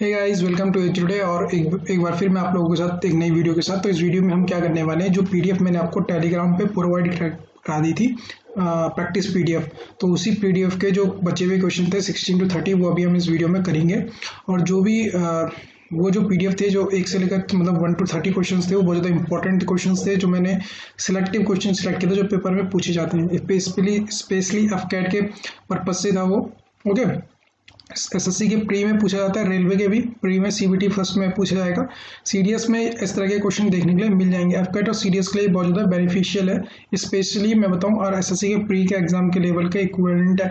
Hey guys, welcome to H today. और एक बार फिर मैं आप लोगों के साथ एक नई वीडियो के साथ। तो इस वीडियो में हम क्या करने वाले हैं, जो पीडीएफ मैंने आपको टेलीग्राम पे प्रोवाइड करा दी थी, प्रैक्टिस पीडीएफ, तो उसी पीडीएफ के जो बचे हुए क्वेश्चन थे 16 to 30 वो अभी हम इस वीडियो में करेंगे। और जो भी वो जो पीडीएफ थे, जो 1 से लेकर मतलब 1 to 30 क्वेश्चन थे, वो बहुत ज़्यादा इंपॉर्टेंट क्वेश्चन थे, जो मैंने सिलेक्टिव क्वेश्चन सिलेक्ट किए थे, जो पेपर में पूछे जाते हैं, स्पेशली एफकेट के पर्पज से था वो। ओके, एसएससी के प्री में पूछा जाता है, रेलवे के भी प्री में, सीबीटी फर्स्ट में पूछा जाएगा, सीडीएस में इस तरह के क्वेश्चन देखने के लिए मिल जाएंगे। एफकेट और सीडीएस के लिए बहुत ज़्यादा बेनिफिशियल है, स्पेशली मैं बताऊं, और एसएससी के प्री के एग्जाम के लेवल का इक्विवेलेंट है।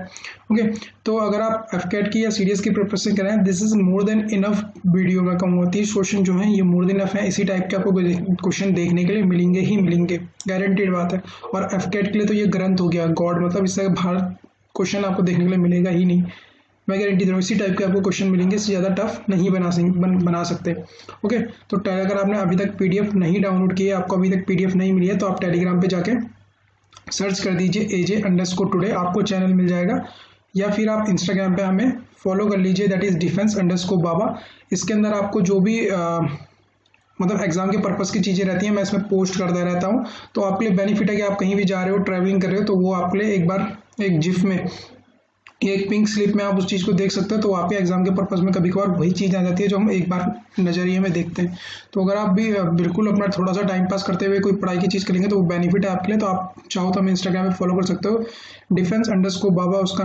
ओके, तो अगर आप एफकेट की या सीडीएस की प्रिपरेशन करें, this is more than enough video में कहूँगा। 30 क्वेश्चन जो है ये मोर देन इनफ है। इसी टाइप के आपको क्वेश्चन देखने के लिए मिलेंगे ही मिलेंगे, गारंटेड बात है। और एफकेट के लिए तो ये ग्रंथ हो गया, गॉड, मतलब इससे बाहर क्वेश्चन आपको देखने के लिए मिलेगा ही नहीं, मैं गारंटी दे रहा हूँ। इसी टाइप के आपको क्वेश्चन मिलेंगे, इससे ज़्यादा टफ नहीं बना सकते। ओके, तो अगर आपने अभी तक पीडीएफ नहीं डाउनलोड की है, आपको अभी तक पीडीएफ नहीं मिली है, तो आप टेलीग्राम पे जाके सर्च कर दीजिए AJ_today, आपको चैनल मिल जाएगा। या फिर आप इंस्टाग्राम पे हमें फॉलो कर लीजिए, दैट इज़ defense_baba। इसके अंदर आपको जो भी मतलब एग्जाम के पर्पस की चीज़ें रहती हैं, मैं इसमें पोस्ट करता रहता हूँ। तो आपके लिए बेनिफिट है कि आप कहीं भी जा रहे हो, ट्रैवलिंग कर रहे हो, तो वो आपके लिए एक बार एक जिफ में, एक पिंक स्लिप में आप उस चीज़ को देख सकते हो। तो आपके एग्जाम के पर्पस में कभी कभार वही चीज़ आ जाती है जो हम एक बार नज़रिए में देखते हैं। तो अगर आप भी बिल्कुल अपना थोड़ा सा टाइम पास करते हुए कोई पढ़ाई की चीज़ करेंगे, तो वो बेनिफिट है आपके लिए। तो आप चाहो तो हमें इंस्टाग्राम में फॉलो कर सकते हो, defense_baba उसका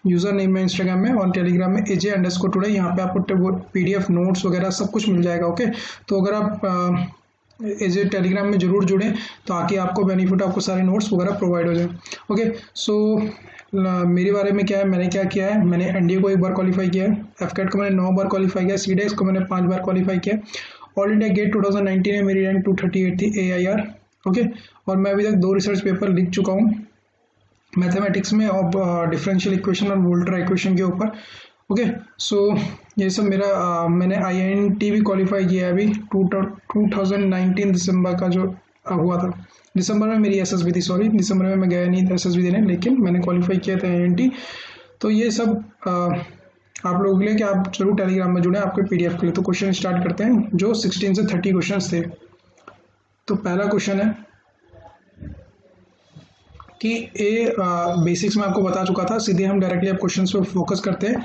यूज़र नेम है इंस्टाग्राम में, और टेलीग्राम में AJ_today। यहाँ पे आपको PDF नोट्स वगैरह सब कुछ मिल जाएगा। ओके, तो अगर आप एज टेलीग्राम में जरूर जुड़ें, तो आके आपको बेनिफिट, आपको सारे नोट्स वगैरह प्रोवाइड हो जाए। ओके, सो मेरे बारे में क्या है, मैंने क्या किया है, मैंने एनडीए को 1 बार क्वालिफाई किया है, एफकेट को मैंने 9 बार क्वालिफाई किया, सीडीएस को मैंने 5 बार क्वालिफाई किया। ऑल इंडिया गेट 2019 में मेरी रैंक 238 थी AIR। ओके, और मैं अभी तक 2 रिसर्च पेपर लिख चुका हूँ मैथमेटिक्स में, और डिफरेंशियल इक्वेशन और वोल्टर इक्वेशन के ऊपर। ओके, सो ये सब मेरा मैंने IIT भी क्वालिफाई किया है अभी 2019 दिसंबर का जो हुआ था। दिसंबर में मेरी SSB थी, सॉरी, दिसंबर में मैं गया नहीं था SSB देने, लेकिन मैंने क्वालिफाई किया था IIT। तो ये सब आप लोगों के लिए कि आप जरूर टेलीग्राम में जुड़े आपके PDF के लिए। तो क्वेश्चन स्टार्ट करते हैं, जो 16 से 30 क्वेश्चन थे। तो पहला क्वेश्चन है कि बेसिक्स में आपको बता चुका था, सीधे हम डायरेक्टली अब क्वेश्चंस पे फोकस करते हैं।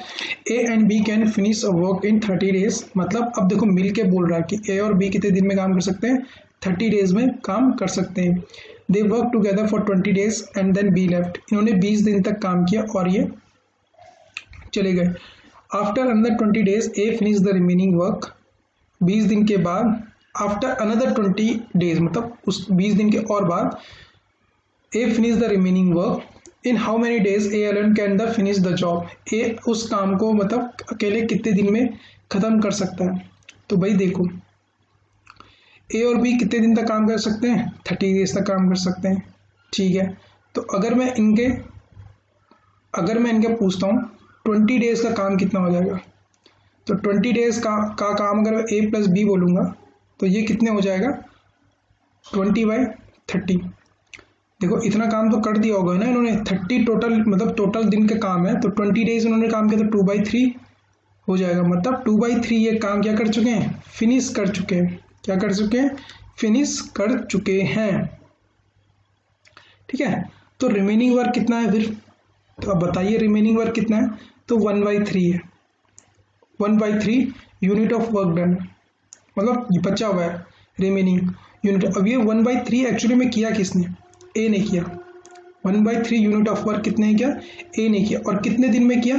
A and B can finish a work in 30 days. मतलब अब देखो मिल के बोल रहा है कि A और B कितने दिन में काम कर सकते हैं, 30 डेज में काम कर सकते हैं। They work together for 20 days and then B left. इन्होंने 20 दिन तक काम किया और ये चले गए। After another 20 days A finish the remaining work. 20 दिन के बाद, आफ्टर अनदर 20 डेज, मतलब उस 20 दिन के और बाद, A finish the remaining work. In how many days A alone can the finish the job? A उस काम को मतलब अकेले कितने दिन में ख़त्म कर सकता है। तो भाई देखो, A और B कितने दिन तक काम कर सकते हैं, 30 डेज तक काम कर सकते हैं। ठीक है, तो अगर मैं इनके पूछता हूँ 20 डेज का काम कितना हो जाएगा, तो 20 डेज का काम अगर A + B बोलूँगा, तो ये कितने हो जाएगा, 20/30। देखो इतना काम तो कर दिया होगा ना इन्होंने, 30 टोटल, मतलब टोटल दिन का काम है, तो 20 डेज इन्होंने काम किया, तो 2/3 हो जाएगा। मतलब 2/3 ये काम क्या कर चुके हैं, फिनिश कर चुके हैं। क्या कर चुके हैं, फिनिश कर चुके हैं। ठीक है, तो रिमेनिंग वर्क कितना है फिर, तो अब बताइए रिमेनिंग वर्क कितना है, तो 1/3 है। 1/3 यूनिट ऑफ वर्क डन, मतलब ये बचा हुआ है रिमेनिंग यूनिट। अब ये 1/3 एक्चुअली में किया किसने, A ने किया। 1/3 यूनिट ऑफ वर्क कितने किया, A ने किया। और कितने दिन में किया,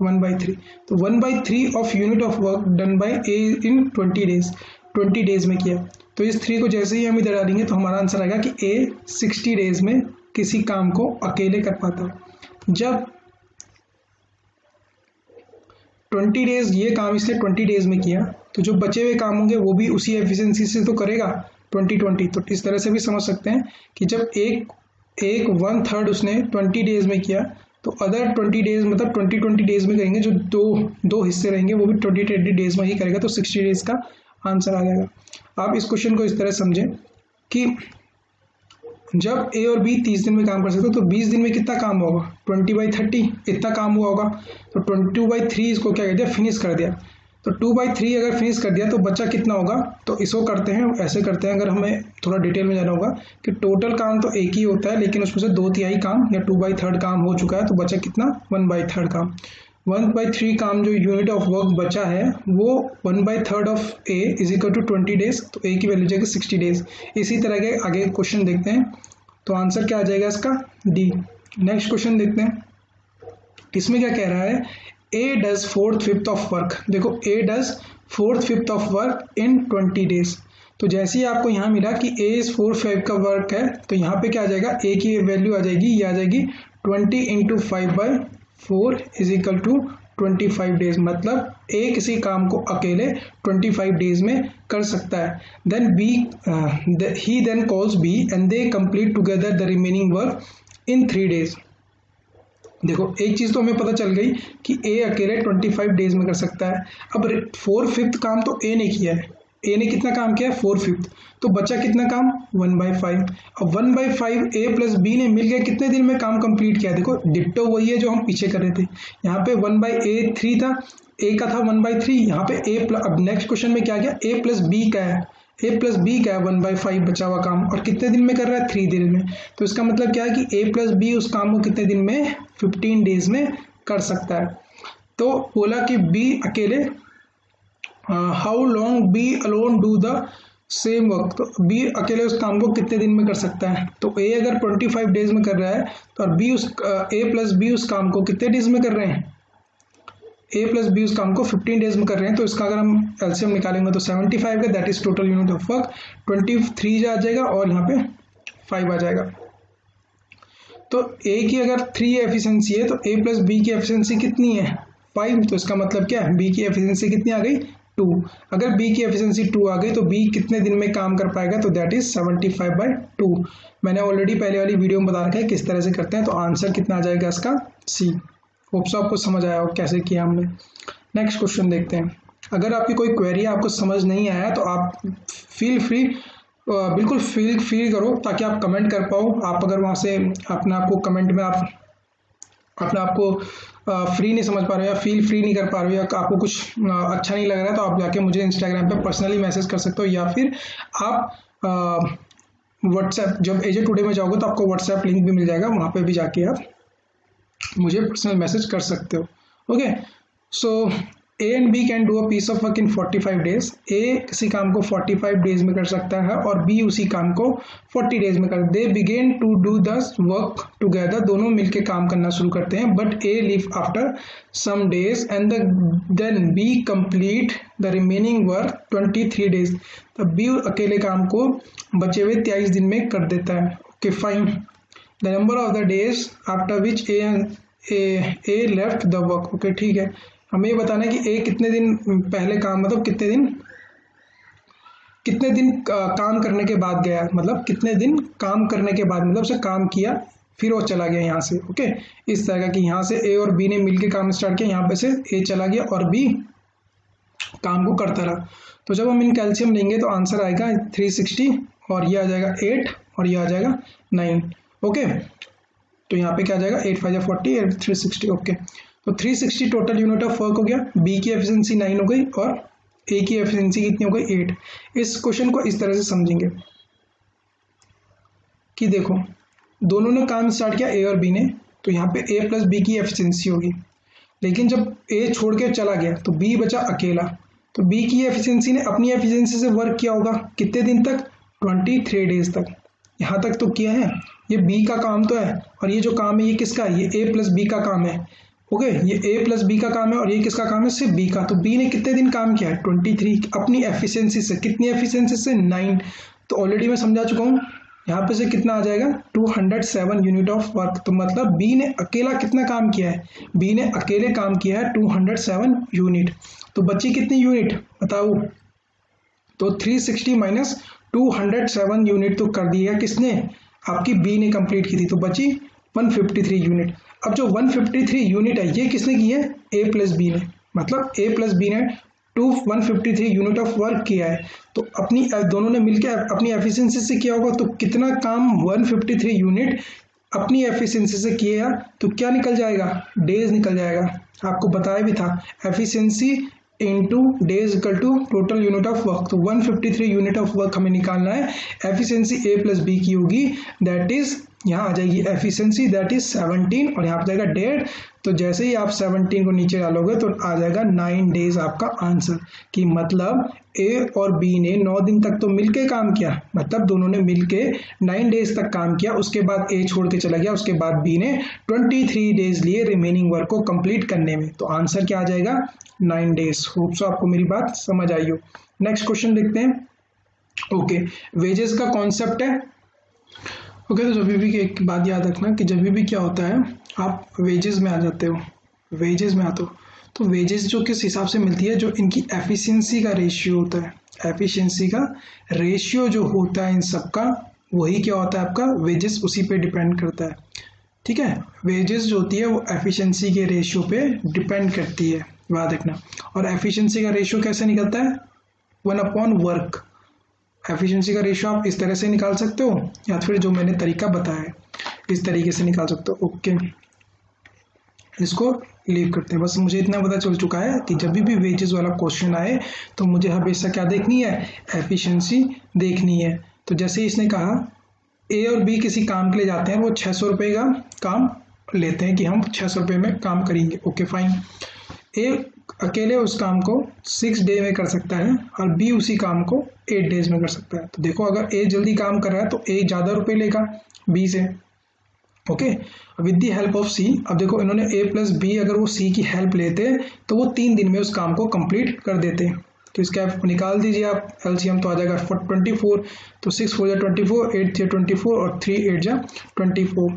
1/3। तो 1/3 of unit of work done by A in 20 days, 20 days में किया। तो इस 3 को जैसे ही हम इधर डालेंगे, तो हमारा आंसर आएगा कि A 60 डेज में किसी काम को अकेले कर पाता है। जब 20 डेज ये काम इसने 20 डेज में किया, तो जो बचे हुए काम होंगे वो भी उसी एफिशिएंसी से तो करेगा, 20-20। तो इस तरह से भी समझ सकते हैं कि जब एक 1/3 उसने 20 डेज में किया, तो अदर 20 डेज मतलब 20 डेज में करेंगे, जो दो हिस्से रहेंगे वो भी 20 डेज में ही करेगा। तो 60 डेज का आंसर आ जाएगा। आप इस क्वेश्चन को इस तरह समझें कि जब A और B 30 दिन में काम कर सकते हो, तो 20 दिन में कितना काम होगा, 20/30 इतना काम हुआ होगा। तो 22/3 इसको क्या कर दिया, फिनिश कर दिया। तो 2/3 अगर फिनिश कर दिया तो बच्चा कितना होगा, तो इसको करते हैं, ऐसे करते हैं, अगर हमें थोड़ा डिटेल में जाना होगा कि टोटल काम तो एक ही होता है लेकिन उसमें से 2/3 काम या 2/3 काम हो चुका है, तो बचा कितना 1/3 काम। 1/3 काम जो यूनिट ऑफ वर्क बचा है वो 1/3 of A is equal to 20 days, तो ए की वैल्यू जाएगी 60 डेज। इसी तरह के आगे क्वेश्चन देखते हैं, तो आंसर क्या आ जाएगा इसका डी। नेक्स्ट क्वेश्चन देखते हैं, इसमें क्या कह रहा है, ए डज 4/5 ऑफ वर्क। देखो A does 4/5 of work in 20 days. तो जैसे ही आपको यहाँ मिला कि ए इज 4/5 का वर्क है, तो यहाँ पे क्या आ जाएगा, ए की वैल्यू आ जाएगी, ये आ जाएगी 20 × 5/4 इज इक्वल टू 25 डेज। मतलब ए किसी काम को अकेले 25 डेज में कर सकता है। Then B he then calls B and they complete together the remaining work in 3 days. देखो एक चीज तो हमें पता चल गई कि ए अकेले 25 डेज में कर सकता है। अब 4/5 काम तो ए ने किया है, ए ने कितना काम किया है 4/5, तो बचा कितना काम 1/5। अब 1/5 ए प्लस बी ने मिलकर कितने दिन में काम कंप्लीट किया, देखो डिट्टो वही है जो हम पीछे कर रहे थे। यहाँ पे 1/3 था, ए का था 1/3, यहाँ पे ए प्लस, अब नेक्स्ट क्वेश्चन में क्या गया, ए प्लस बी का है, ए प्लस बी का है 1/5 बचा हुआ काम, और कितने दिन में कर रहा है 3 दिन में। तो इसका मतलब क्या है कि ए प्लस बी उस काम को कितने दिन में 15 डेज में कर सकता है। तो बोला कि बी अकेले how long B alone do the same work, तो बी अकेले उस काम को कितने दिन में कर सकता है। तो ए अगर 25 डेज में कर रहा है तो बी उस ए प्लस बी उस काम को कितने डेज में कर रहे हैं, ए प्लस बी उस काम को 15 डेज में कर रहे हैं। तो इसका अगर हम एलसीएम निकालेंगे तो 75 का, that is total unit of work, 23 आ जाएगा और यहाँ पे 5 आ जाएगा। तो ए की अगर 3 एफिशिएंसी है तो ए प्लस बी की एफिशिएंसी कितनी है 5, तो इसका मतलब क्या है बी की एफिशिएंसी कितनी आ गई 2। अगर बी की एफिशिएंसी 2 आ गई तो बी कितने दिन में काम कर पाएगा, तो दैट इज 75/2। मैंने ऑलरेडी पहले वाली वीडियो में बता रखा है किस तरह से करते हैं। तो आंसर कितना आ जाएगा इसका सी। होप्स आपको समझ आया हो कैसे किया हमने। नेक्स्ट क्वेश्चन देखते हैं। अगर आपकी कोई क्वेरी आपको समझ नहीं आया तो आप बिल्कुल फील करो ताकि आप कमेंट कर पाओ। आप अगर वहाँ से अपने आप को कमेंट में आप अपने आप को फ्री नहीं समझ पा रहे हो या फील फ्री नहीं कर पा रहे हो या आपको कुछ अच्छा नहीं लग रहा है, तो आप जाके मुझे इंस्टाग्राम पे पर्सनली मैसेज कर सकते हो, या फिर आप व्हाट्सएप, जब एजे टुडे में जाओगे तो आपको व्हाट्सएप लिंक भी मिल जाएगा, वहाँ पे भी जाके आप मुझे पर्सनल मैसेज कर सकते हो। Okay, so A and B can do a piece of work in 45 days. A किसी काम को 45 डेज में कर सकता है और बी उसी काम को 40 डेज में कर। They begin to do the work together, दोनों मिलके काम करना शुरू करते हैं। But A leave after some days and then B complete the remaining work 23 days. तब बी अकेले काम को बचे हुए 23 दिन में कर देता है। Okay fine, the number of the days after which A left the work. Okay ठीक है, हमें ये बताना है कि ए कितने दिन पहले काम, मतलब कितने दिन काम करने के बाद गया, मतलब कितने दिन काम करने के बाद, मतलब उसे काम किया फिर वो चला गया यहाँ से। ओके, इस तरह का कि यहाँ से ए और बी ने मिलकर काम स्टार्ट किया, यहाँ पे से ए चला गया और बी काम को करता रहा। तो जब हम इन कैल्शियम लेंगे तो आंसर आएगा 360 और ये आ जाएगा 8 और ये आ जाएगा 9। ओके, तो यहाँ पे क्या आ जाएगा 8 5 या 40 और 360। ओके, तो 360 टोटल यूनिट ऑफ वर्क हो गया। बी की एफिशिएंसी 9 हो गई और ए की एफिशिएंसी कितनी हो गई 8। इस क्वेश्चन को इस तरह से समझेंगे कि देखो दोनों ने काम स्टार्ट किया ए और बी ने, तो यहाँ पे ए प्लस बी की एफिशिएंसी होगी, लेकिन जब ए छोड़ के चला गया तो बी बचा अकेला। तो बी की एफिशिएंसी ने अपनी एफिशिएंसी से वर्क किया होगा कितने दिन तक 23 डेज तक। यहाँ तक तो किया है, ये बी का काम तो है और ये जो काम है ये किसका है, ये ए प्लस बी का काम है। ओके, ये ए प्लस बी का काम है और ये किसका काम है, सिर्फ बी का। तो बी ने कितने दिन काम किया है 23 अपनी एफिशिएंसी से। कितनी एफिशिएंसी से 9। तो ऑलरेडी मैं समझा चुका हूँ, यहाँ पे से कितना आ जाएगा 207 यूनिट ऑफ वर्क। तो मतलब बी ने अकेला कितना काम किया है, बी ने अकेले काम किया है 207 यूनिट। तो बची कितनी यूनिट बताओ, तो 360 माइनस 207 यूनिट तो कर दिया किसने, आपकी बी ने कंप्लीट की थी, तो बची 153 यूनिट। अब जो 153 यूनिट है ये किसने की है, ए प्लस बी ने, मतलब ए प्लस बी ने 153 यूनिट ऑफ वर्क किया है। तो अपनी दोनों ने मिलकर अपनी एफिशिएंसी से किया होगा, तो कितना काम 153 यूनिट अपनी एफिशिएंसी से किया, तो क्या निकल जाएगा, डेज निकल जाएगा। आपको बताया भी था efficiency into days equal to total unit of work. तो 153 यूनिट ऑफ वर्क हमें निकालना है। एफिशिएंसी ए प्लस बी की होगी, दैट इज यहाँ आ जाएगी एफिशिएंसी दैट इज 17 और यहाँ पर जाएगा 1.5। तो जैसे ही आप 17 को नीचे डालोगे तो आ जाएगा 9 डेज आपका आंसर। कि मतलब ए और बी ने 9 दिन तक तो मिलके काम किया, मतलब दोनों ने मिलके 9 डेज तक काम किया। उसके बाद ए छोड़ के चला गया, उसके बाद बी ने 23 डेज लिए रिमेनिंग वर्क को कंप्लीट करने में। तो आंसर क्या आ जाएगा 9 डेज। होप सो आपको मेरी बात समझ आई हो। नेक्स्ट क्वेश्चन देखते हैं। ओके, वेजेस का कॉन्सेप्ट है। ओके, तो जब भी एक बात याद रखना कि जब भी क्या होता है, आप वेजेस में आ जाते हो, वेजेस में आते हो तो वेजेस जो किस हिसाब से मिलती है, जो इनकी एफिशिएंसी का रेशियो होता है, एफिशिएंसी का रेशियो जो होता है इन सब का, वही क्या होता है आपका वेजेस, उसी पे डिपेंड करता है। ठीक है, वेजेस जो होती है वो एफिशिएंसी के रेशियो पे डिपेंड करती है, याद रखना। और एफिशिएंसी का रेशियो कैसे निकलता है, 1/वर्क। एफिशिएंसी का रेशियो आप इस तरह से निकाल सकते हो, या फिर जो मैंने तरीका बताया है इस तरीके से निकाल सकते हो। ओके, इसको लीव करते हैं। बस मुझे इतना पता चल चुका है कि जब भी वेजेस वाला क्वेश्चन आए तो मुझे हमेशा क्या देखनी है, एफिशिएंसी देखनी है। तो जैसे इसने कहा ए और बी किसी काम के लिए जाते हैं, वो 600 रुपये का काम लेते हैं कि हम 600 रुपये में काम करेंगे। ओके फाइन, ए अकेले उस काम को 6 डे में कर सकता है और बी उसी काम को 8 डेज में कर सकता है। तो देखो, अगर ए जल्दी काम कर रहा है तो ए ज़्यादा रुपये लेगा बी से। Okay, with the help of C. अब देखो, इन्होंने ए प्लस बी, अगर वो सी की हेल्प लेते तो वो 3 दिन में उस काम को कंप्लीट कर देते। तो इसका निकाल दीजिए आप एलसीएम, तो आ जाएगा 24। तो 6 4 जा 24, 8 3 24 और 3 8 जा 24।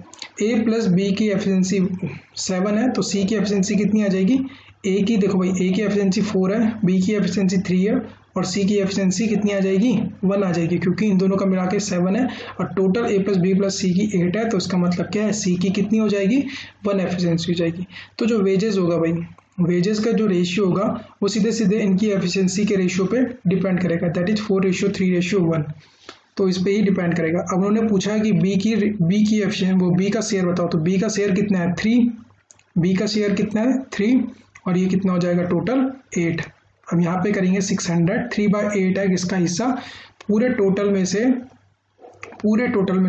ए प्लस बी की एफिशिएंसी 7 है, तो सी की एफिशिएंसी कितनी आ जाएगी, ए की देखो भाई, ए की एफिशिएंसी 4 है, बी की एफिशिएंसी 3 है और सी की एफिशिएंसी कितनी आ जाएगी, 1 आ जाएगी, क्योंकि इन दोनों का मिला के 7 है और total A plus B plus सी की 8 है। तो इसका मतलब क्या है, सी की कितनी हो जाएगी, 1 एफिशिएंसी हो जाएगी। तो जो वेजेस होगा भाई, वेजेस का जो रेशियो होगा वो सीधे सीधे इनकी एफिशिएंसी के रेशियो पे डिपेंड करेगा, दैट इज 4:3:1। तो इस पे ही डिपेंड करेगा। अब उन्होंने पूछा कि बी की एफिशिएंसी, वो बी का शेयर बताओ। तो बी का शेयर कितना है, 3। बी का शेयर कितना है, 3, और ये कितना हो जाएगा टोटल 8। अब यहाँ पे करेंगे 600, 3/8 है किसका हिस्सा, पूरे टोटल में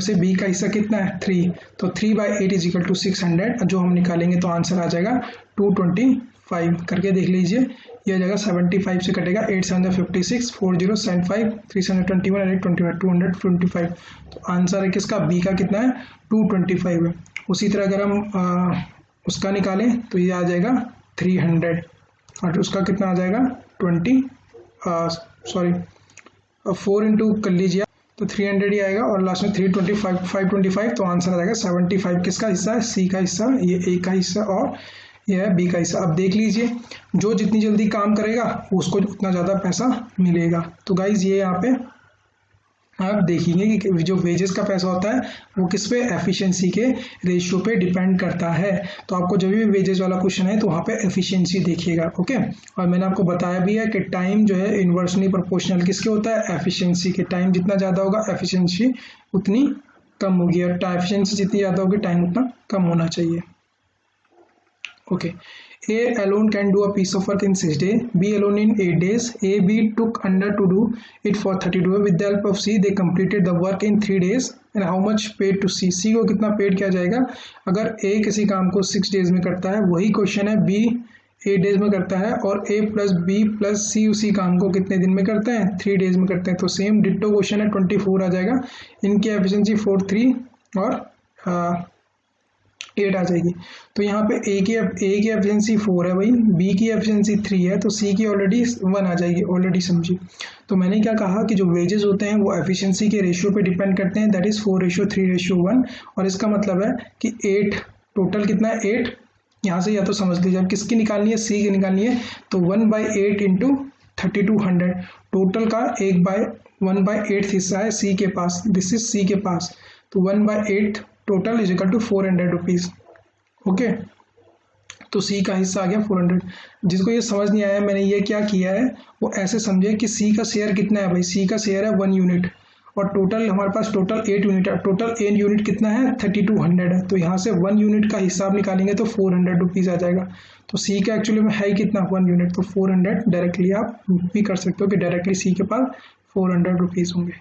से बी का हिस्सा कितना है, 3। तो 3/8 इज इक्वल टू 600। जो हम निकालेंगे तो आंसर आ जाएगा 225। करके देख लीजिए, ये आ जाएगा 75 से कटेगा, 8 7 56, 4 0 7 5, 321 और 8 25, 225। तो आंसर है किसका, बी का कितना है, 225 है। उसी तरह अगर हम उसका निकालें तो ये आ जाएगा 300 और उसका कितना आ जाएगा 4 इंटू कर लीजिए तो 300 ही आएगा और लास्ट में 525। तो आंसर आ जाएगा 75 किसका हिस्सा है, सी का हिस्सा, ये ए का हिस्सा और ये है बी का हिस्सा। अब देख लीजिए, जो जितनी जल्दी काम करेगा उसको उतना ज़्यादा पैसा मिलेगा। तो गाइज ये यहाँ पे आप देखेंगे कि जो वेजेस का पैसा होता है वो किस पे, एफिशिएंसी के रेशियो पे डिपेंड करता है। तो आपको जब भी वेजेस वाला क्वेश्चन है तो वहाँ पे एफिशिएंसी देखिएगा। ओके, और मैंने आपको बताया भी है कि टाइम जो है इन्वर्सली प्रोपोर्शनल किसके होता है, एफिशिएंसी के। टाइम जितना ज़्यादा होगा एफिशिएंसी उतनी कम होगी, और एफिशिएंसी जितनी ज़्यादा होगी टाइम उतना कम होना चाहिए। Okay, A alone can do a piece of work in 6 days, B alone in 8 days. A, B took under to do it for 32 days. With the help of C, they completed the work in 3 days. And how much paid to C? C को कितना paid किया जाएगा? अगर A किसी काम को 6 days में करता है, वही क्वेश्चन है B 8 डेज में करता है, और A plus B plus C उसी काम को कितने दिन में करते हैं, 3 डेज में करते हैं। तो सेम डिट्टो क्वेश्चन है, 24 आ जाएगा। इनकी एफिशिएंसी 4 3 और 8 आ जाएगी। तो यहाँ पे ए की एफिशिएंसी 4 है भाई, बी की एफिशिएंसी 3 है, तो सी की ऑलरेडी 1 आ जाएगी, ऑलरेडी समझी। तो मैंने क्या कहा कि जो वेजेस होते हैं वो एफिशिएंसी के रेशियो पे डिपेंड करते हैं, दैट इज 4:3:1। और इसका मतलब है कि 8 टोटल कितना है, 8 यहाँ से या तो समझ लीजिए आप किसकी निकालनी है, सी की निकालनी है। तो 1/8 इंटू 3200 टोटल का 1/8 हिस्सा है सी के पास, दिस इज सी के पास। तो 1/8 total is equal to 400 rupees. Okay, तो सी का हिस्सा आ गया 400। जिसको ये समझ नहीं आया मैंने ये क्या किया है, वो ऐसे समझे कि सी का शेयर कितना है भाई, सी का शेयर है 1 यूनिट और टोटल हमारे पास टोटल 8 यूनिट है, टोटल 8 यूनिट कितना है 3200 है, तो यहाँ से 1 यूनिट का हिसाब निकालेंगे तो 400 रुपीज़ आ जाएगा। तो सी का एक्चुअली में है कितना 1 यूनिट, तो 400 डायरेक्टली आप भी कर सकते हो कि डायरेक्टली सी के पास 400 रुपीज़ होंगे,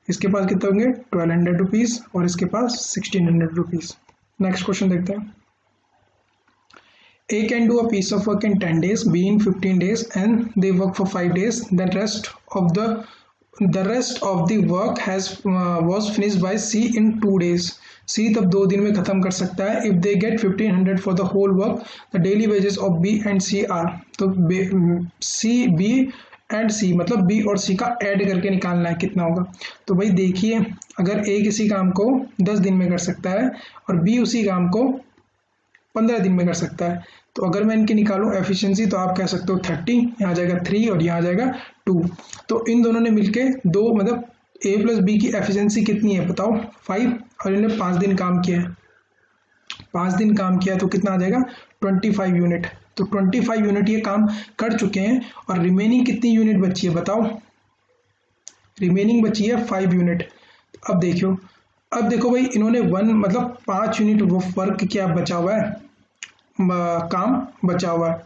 इसके पास कितने होंगे 1200 रुपीज़ और इसके पास 1600 रुपीज़। नेक्स्ट क्वेश्चन देखते हैं। A can do a piece of work in 10 days, B in 15 days, and they work for 5 days. The rest of the work was finished by C in 2 days. C तब 2 दिन में खत्म कर सकता है। If they get 1500 for the whole work, the daily wages of B and C are, तो C, B and C मतलब B और C का ऐड करके निकालना है कितना होगा। तो भाई देखिए, अगर A किसी काम को 10 दिन में कर सकता है और B उसी काम को 15 दिन में कर सकता है, तो अगर मैं इनकी निकालूं एफिशिएंसी तो आप कह सकते हो 30, यहाँ जाएगा 3 और यहाँ जाएगा 2। तो इन दोनों ने मिलके 2 मतलब A प्लस बी की एफिशिएंसी कितनी है बताओ 5, और इन्होंने 5 दिन काम किया है, 5 दिन काम किया तो कितना आ जाएगा 25 यूनिट। तो 25 यूनिट ये काम कर चुके हैं और रिमेनिंग कितनी यूनिट बची है बताओ, रिमेनिंग बची है 5 यूनिट। अब देखो भाई इन्होंने 1 मतलब 5 यूनिट वो वर्क क्या बचा हुआ है, काम बचा हुआ है।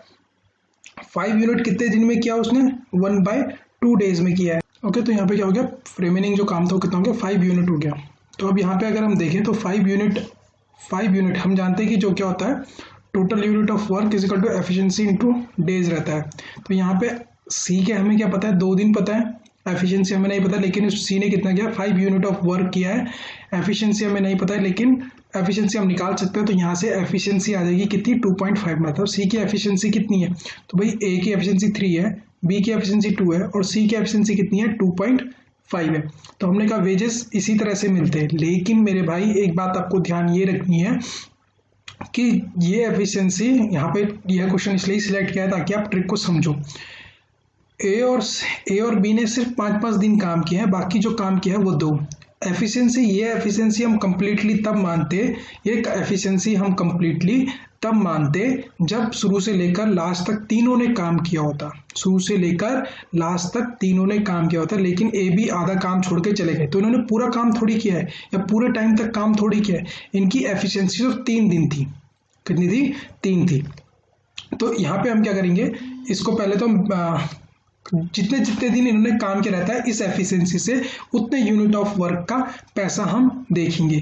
5 यूनिट कितने दिन में किया उसने 1/2 डेज में किया है। ओके, तो यहाँ पे क्या हो गया, रिमेनिंग जो काम था वो कितना हो गया 5 यूनिट हो गया। तो अब यहाँ पे अगर हम देखें तो 5 यूनिट हम जानते हैं कि जो क्या होता है total unit of work is equal to efficiency into days रहता है। तो यहाँ पे सी के हमें क्या पता है 2 दिन पता है, एफिशिएंसी हमें नहीं पता, लेकिन सी ने कितना किया 5 यूनिट ऑफ वर्क किया है। एफिशिएंसी हमें नहीं पता है लेकिन एफिशिएंसी हम निकाल सकते हैं, तो यहाँ से एफिशिएंसी आ जाएगी कितनी 2.5, मतलब सी की एफिशिएंसी कितनी है, तो भाई ए की एफिशिएंसी 3 है, बी की एफिशिएंसी 2 है और सी की एफिशिएंसी कितनी है 2.5 है। तो हमने कहा वेजेस इसी तरह से मिलते हैं, लेकिन मेरे भाई एक बात आपको ध्यान ये रखनी है कि ये एफिशिएंसी यहाँ पे यह क्वेश्चन इसलिए सिलेक्ट किया है ताकि आप ट्रिक को समझो। ए और बी ने सिर्फ 5-5 दिन काम किया है, बाकी जो काम किया है वो 2। ये एफिशिएंसी हम कंप्लीटली तब मानते जब शुरू से लेकर लास्ट तक तीनों ने काम किया होता, लेकिन ए बी आधा काम छोड़ के चले गए, तो इन्होंने पूरा काम थोड़ी किया है या पूरे टाइम तक काम थोड़ी किया है। इनकी एफिशिएंसी सिर्फ 3 दिन थी, कितनी थी 3 थी। तो यहाँ पे हम क्या करेंगे, इसको पहले तो जितने दिन इन्होंने काम किया रहता है इस एफिशिएंसी से उतने यूनिट ऑफ वर्क का पैसा हम देखेंगे,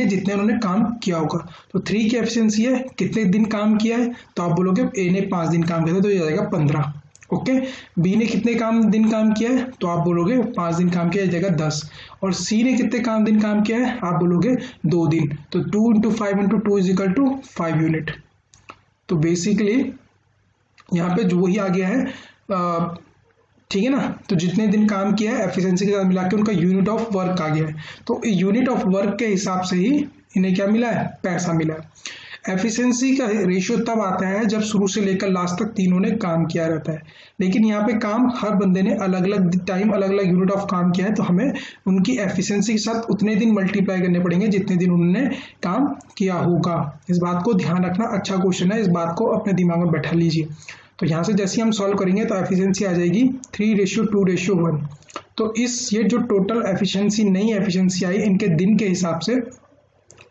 जितने उन्होंने काम किया होगा। तो 3 की एफिशिएंसी है कितने दिन काम किया है, तो आप बोलोगे ए ने 5 दिन काम किया था तो ये जाएगा 15। ओके, बी ने कितने दिन काम किया है, तो आप बोलोगे 5 दिन काम किया है जाएगा 10, और सी ने कितने दिन काम किया है आप बोलोगे 2 दिन, तो 2 × 5 × 2 = 5 यूनिट। तो बेसिकली यहाँ पे जो वही आ गया है, ठीक है ना। तो जितने दिन काम किया है एफिशिएंसी के साथ मिला के उनका यूनिट ऑफ वर्क आ गया है, तो यूनिट ऑफ वर्क के हिसाब से ही इन्हें क्या मिला है, पैसा मिला है। एफिशिएंसी का रेशियो तब आता है जब शुरू से लेकर लास्ट तक तीनों ने काम किया रहता है, लेकिन यहाँ पे काम हर बंदे ने अलग अलग टाइम अलग अलग यूनिट ऑफ काम किया है, तो हमें उनकी एफिशिएंसी के साथ उतने दिन मल्टीप्लाई करने पड़ेंगे जितने दिन उन्होंने काम किया होगा। इस बात को ध्यान रखना, अच्छा क्वेश्चन है, इस बात को अपने दिमाग में बैठा लीजिए। तो यहाँ से जैसे हम सॉल्व करेंगे तो एफिशिएंसी आ जाएगी 3:2:1। तो ये जो टोटल एफिशिएंसी नई एफिशिएंसी आई इनके दिन के हिसाब से,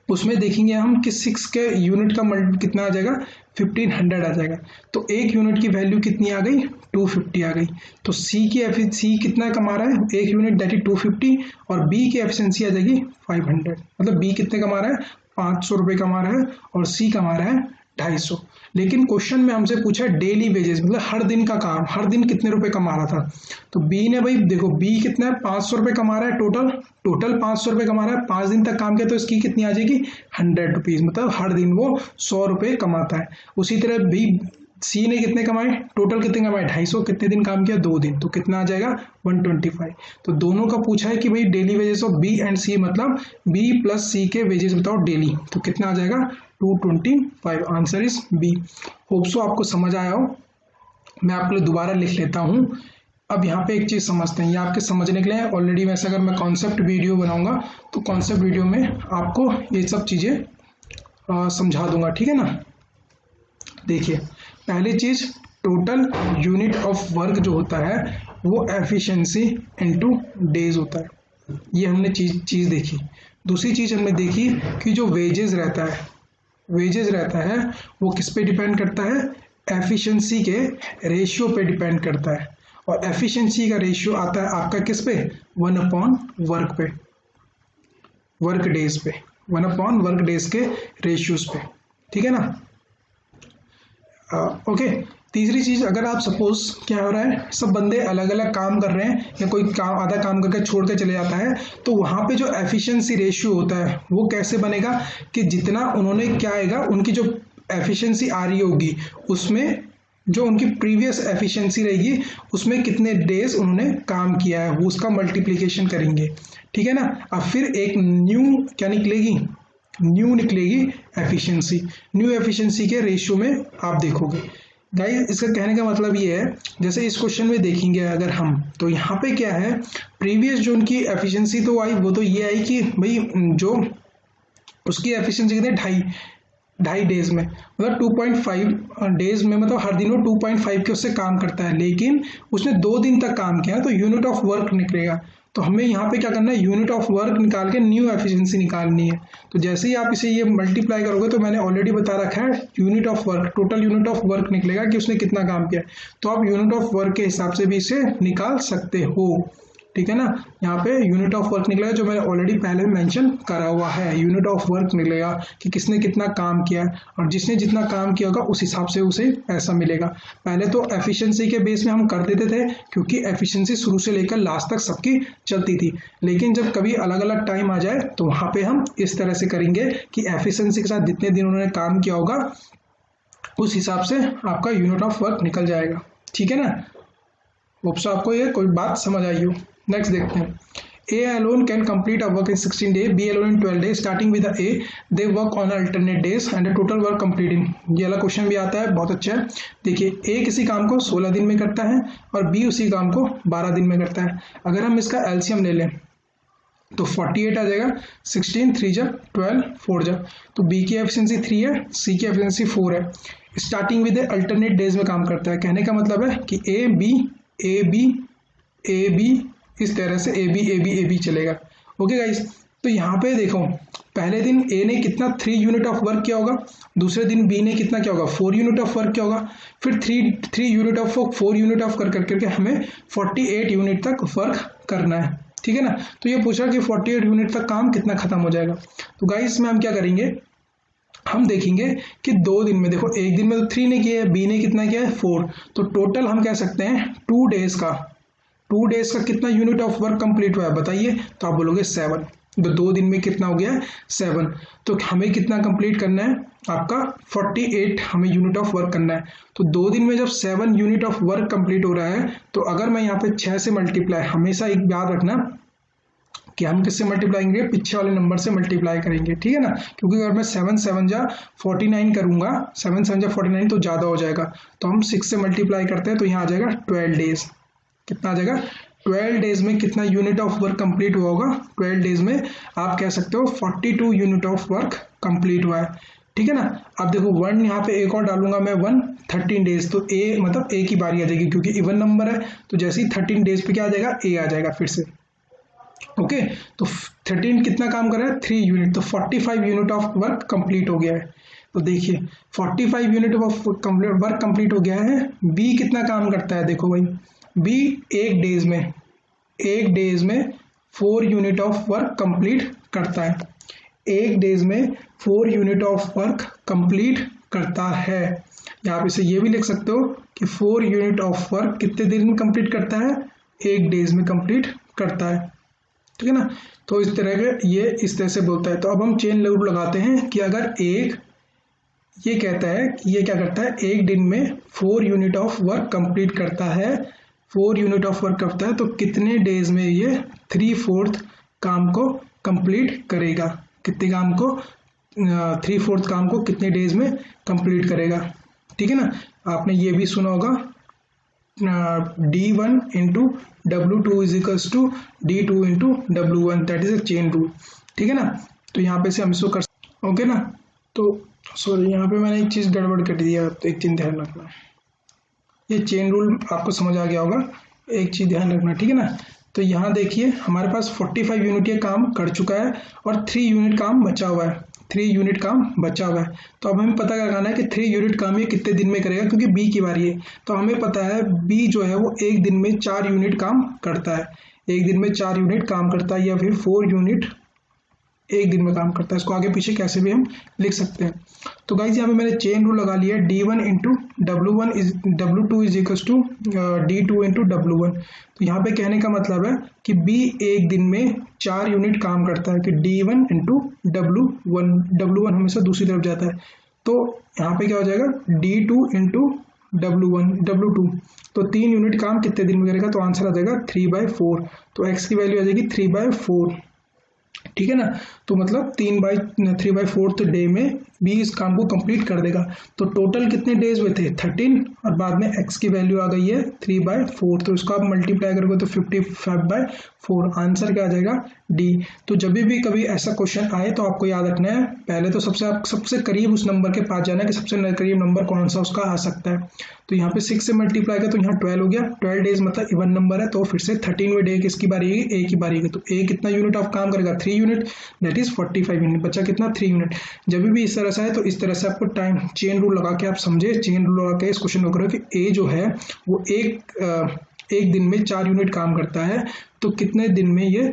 उसमें देखेंगे हम कि 6 के यूनिट का कितना आ जाएगा 1500 आ जाएगा। तो एक यूनिट की वैल्यू कितनी आ गई 250 आ गई। तो सी कितना कमा रहा है एक यूनिट दैट इज 250, और बी की एफिशिएंसी आ जाएगी 500, मतलब बी कितने कमा रहा है 500 रुपये कमा रहा है और सी कमा रहा है 250। लेकिन क्वेश्चन में हमसे पूछा है डेली वेजेस, मतलब हर दिन का काम, हर दिन कितने रुपए कमा रहा था। तो बी ने भाई देखो बी कितना है 500 रुपये कमा रहा है, टोटल 500 रुपये कमा रहा है, 5 दिन तक काम किया तो इसकी कितनी आ जाएगी 100 रुपीज़, मतलब हर दिन वो 100 रुपये कमाता है। उसी तरह सी ने कितने कमाए, टोटल कितने कमाए 250, कितने दिन काम किया 2 दिन, तो कितना आ जाएगा 125। तो दोनों का पूछा है कि भाई daily wages of B and C, मतलब बी प्लस सी के वेजेस बताओ डेली, तो कितना आ जाएगा 225। Answer is B. Hope so आपको समझ आया हो। मैं आपके लिए दोबारा लिख लेता हूँ। अब यहाँ पे एक चीज़ समझते हैं, ये आपके समझने के लिए ऑलरेडी, वैसे अगर मैं कॉन्सेप्ट वीडियो बनाऊंगा तो कॉन्सेप्ट वीडियो में आपको ये सब चीज़ें समझा दूंगा, ठीक है ना। देखिए पहली चीज़, टोटल यूनिट ऑफ वर्क जो होता है वो एफिशिएंसी इनटू डेज होता है। ये हमने चीज देखी। दूसरी चीज हमने देखी कि जो वेजेस रहता है वो किस पे डिपेंड करता है, एफिशिएंसी के रेशियो पे डिपेंड करता है। और एफिशिएंसी का रेशियो आता है आपका किस पे, 1/वर्क पे, वर्क डेज पे, 1/वर्क डेज के रेशियोज पे, ठीक है ना। ओके। तीसरी चीज, अगर आप सपोज क्या हो रहा है, सब बंदे अलग अलग काम कर रहे हैं या कोई काम आधा काम करके छोड़ के चले जाता है, तो वहां पे जो एफिशिएंसी रेशियो होता है वो कैसे बनेगा कि जितना उन्होंने क्या आएगा, उनकी जो एफिशिएंसी आ रही होगी उसमें जो उनकी प्रीवियस एफिशिएंसी रहेगी उसमें कितने डेज उन्होंने काम किया है वो उसका मल्टीप्लिकेशन करेंगे, ठीक है ना। अब फिर एक न्यू क्या निकलेगी, न्यू निकलेगी एफिशिएंसी। न्यू एफिशिएंसी के रेशियो में आप देखोगे। गाइस इसका कहने का मतलब ये है, जैसे इस क्वेश्चन में देखेंगे अगर हम, तो यहाँ पे क्या है, प्रीवियस जो उनकी एफिशिएंसी तो आई, वो तो ये आई कि भाई जो उसकी एफिशिएंसी कितने, ढाई डेज में, मतलब 2.5 डेज में, मतलब हर दिन वो 2.5 के उससे काम करता है, लेकिन उसने 2 दिन तक काम किया तो यूनिट ऑफ वर्क निकलेगा। तो हमें यहाँ पे क्या करना है, यूनिट ऑफ वर्क निकाल के न्यू एफिशिएंसी निकालनी है। तो जैसे ही आप इसे ये मल्टीप्लाई करोगे, तो मैंने ऑलरेडी बता रखा है unit of work, total unit of work निकलेगा कि उसने कितना काम किया। तो आप यूनिट ऑफ वर्क के हिसाब से भी इसे निकाल सकते हो, ठीक है ना। यहाँ पे यूनिट ऑफ वर्क निकलेगा जो मैंने ऑलरेडी पहले मेंशन करा हुआ है। यूनिट ऑफ वर्क निकलेगा कि किसने कितना काम किया है, और जिसने जितना काम किया होगा उस हिसाब से उसे पैसा मिलेगा। पहले तो एफिशिएंसी के बेस में हम कर देते थे, क्योंकि एफिशिएंसी शुरू से लेकर लास्ट तक सबकी चलती थी, लेकिन जब कभी अलग अलग टाइम आ जाए तो वहाँ पे हम इस तरह से करेंगे कि एफिशिएंसी के साथ जितने दिन उन्होंने काम किया होगा उस हिसाब से आपका यूनिट ऑफ वर्क निकल जाएगा, ठीक है ना। होप सो आपको ये कोई बात समझ आई हो। नेक्स्ट देखते हैं, A alone can complete a work in 16 days, B alone in 12 days. Starting with the A, they work on alternate days and the total work completing. ये वाला क्वेश्चन भी आता है, बहुत अच्छा है। देखिए, A किसी काम को 16 दिन में करता है और B उसी काम को 12 दिन में करता है। अगर हम इसका एलसीएम ले लें तो 48 आ जाएगा, 16 3 जा 12 4 जा, तो B की एफिशिएंसी 3 है, C की एफिशिएंसी 4 है। स्टार्टिंग विद अल्टरनेट डेज में काम करता है, कहने का मतलब है कि A B इस तरह से ए बी चलेगा। ओके गाइस, तो यहाँ पे देखो, पहले दिन ए ने कितना 3 यूनिट ऑफ वर्क किया होगा, दूसरे दिन बी ने कितना किया होगा 4 यूनिट ऑफ वर्क किया होगा, फिर 3 यूनिट ऑफ 4 यूनिट ऑफ कर करके हमें 48 यूनिट तक वर्क करना है, ठीक है ना। तो ये पूछा कि 48 यूनिट तक काम कितना खत्म हो जाएगा। तो गाइस इसमें हम क्या करेंगे, हम देखेंगे कि 2 दिन में, देखो एक दिन में तो 3 ने किया है, बी ने कितना किया है 4, तो टोटल हम कह सकते हैं 2 डेज का कितना यूनिट ऑफ वर्क कंप्लीट हुआ है बताइए, तो आप बोलोगे 7। तो 2 दिन में कितना हो गया 7, तो हमें कितना कंप्लीट करना है, आपका 48 हमें यूनिट ऑफ वर्क करना है। तो 2 दिन में जब 7 यूनिट ऑफ वर्क कंप्लीट हो रहा है, तो अगर मैं यहाँ पे 6 से मल्टीप्लाई, हमेशा एक याद रखना कि हम किससे मल्टीप्लाई करेंगे, पीछे वाले नंबर से मल्टीप्लाई करेंगे, ठीक है ना। क्योंकि अगर मैं 7 7 जा 49 करूंगा, 7 7 जा 49 तो ज़्यादा हो जाएगा, तो हम 6 से मल्टीप्लाई करते हैं तो यहाँ आ जाएगा 12 डेज। कितना आ जाएगा 12 डेज में कितना यूनिट ऑफ वर्क कंप्लीट हुआ होगा, 12 डेज में आप कह सकते हो 42 यूनिट ऑफ वर्क कंप्लीट हुआ है, ठीक है ना। अब देखो 1 यहाँ पे एक और डालूंगा मैं 1, 13 डेज, तो ए मतलब ए की बारी आ जाएगी क्योंकि इवन नंबर है, तो जैसे ही 13 डेज पे क्या आ जाएगा, ए आ जाएगा फिर से। ओके, तो 13 कितना काम कर रहा है 3 यूनिट, तो 45 यूनिट ऑफ वर्क कंप्लीट हो गया है। तो देखिए 45 यूनिट ऑफ वर्क कंप्लीट हो गया है। बी कितना काम करता है, देखो भाई बी एक डेज में 4 यूनिट ऑफ वर्क कंप्लीट करता है, एक डेज में 4 यूनिट ऑफ वर्क कंप्लीट करता है। या आप इसे ये भी लिख सकते हो कि 4 यूनिट ऑफ वर्क कितने दिन में कंप्लीट करता है, एक डेज में कंप्लीट करता है, ठीक है ना। तो इस तरह के ये इस तरह से बोलता है। तो अब हम चेन रूल लगाते हैं कि अगर एक ये कहता है कि ये क्या करता है, एक दिन में 4 यूनिट ऑफ वर्क कंप्लीट करता है, 4 यूनिट ऑफ वर्क करता है, तो कितने डेज में ये 3/4 काम को कंप्लीट करेगा, कितने काम को 3/4 काम को कितने डेज में कंप्लीट करेगा, ठीक है ना। आपने ये भी सुना होगा D1 into W2 is equals to D2 into W1, that is a chain rule, ठीक है ना। तो यहाँ पे से हम इसको कर ओके ना। तो सॉरी यहाँ पे मैंने एक चीज़ गड़बड़ कर दिया, तो एक चीज ध्यान रखना, ये चेन रूल आपको समझ आ गया होगा। एक चीज़ ध्यान रखना, ठीक है ना। तो यहाँ देखिए हमारे पास 45 यूनिट ये काम कर चुका है और 3 यूनिट काम बचा हुआ है, 3 यूनिट काम बचा हुआ है। तो अब हमें पता लगाना है कि 3 यूनिट काम ये कितने दिन में करेगा, क्योंकि बी की बारी है। तो हमें पता है बी जो है वो एक दिन में 4 यूनिट काम करता है, एक दिन में 4 यूनिट काम करता है, या फिर 4 यूनिट एक दिन में काम करता है। इसको आगे पीछे कैसे भी हम लिख सकते हैं। तो गाइज यहाँ पे मैंने चेन रूल लगा लिया है, D1 into W1 is W2 is equal to D2 into W1। तो यहाँ पे कहने का मतलब है कि B एक दिन में 4 यूनिट काम करता है, कि D1 इंटू W1 हमेशा दूसरी तरफ जाता है। तो यहाँ पे क्या हो जाएगा D2 इंटू W2। तो 3 यूनिट काम कितने दिन में करेगा, तो आंसर आ जाएगा 3/4। तो x की वैल्यू आ जाएगी 3/4, ठीक है ना। तो मतलब 3/4 डे में बी इस काम को कंप्लीट कर देगा। तो टोटल कितने डेज हुए थे 13, और बाद में x की वैल्यू आ गई है 3/4। तो इसको आप मल्टीप्लाई करोगे तो 55/4, आंसर क्या आ जाएगा डी। तो जब भी कभी ऐसा क्वेश्चन आए तो आपको याद रखना है, पहले तो सबसे करीब उस नंबर के पास जाना है कि सबसे करीब नंबर कौन सा उसका आ सकता है। तो यहाँ पे 6 से मल्टीप्लाई किया तो यहाँ 12 हो गया, 12 डेज मतलब इवन नंबर है। तो फिर से 13वें डे किसकी बारी है, ए की बारी है। तो ए कितना यूनिट ऑफ काम करेगा 3 यूनिट, दैट इज 45 यूनिट। बच्चा कितना 3 यूनिट। जब भी इस तरह से है तो इस तरह से आपको टाइम चेन रूल लगा के आप समझे, चेन रूल लगा के इस क्वेश्चन को करो कि ए जो है वो एक दिन में 4 यूनिट काम करता है, तो कितने दिन में ये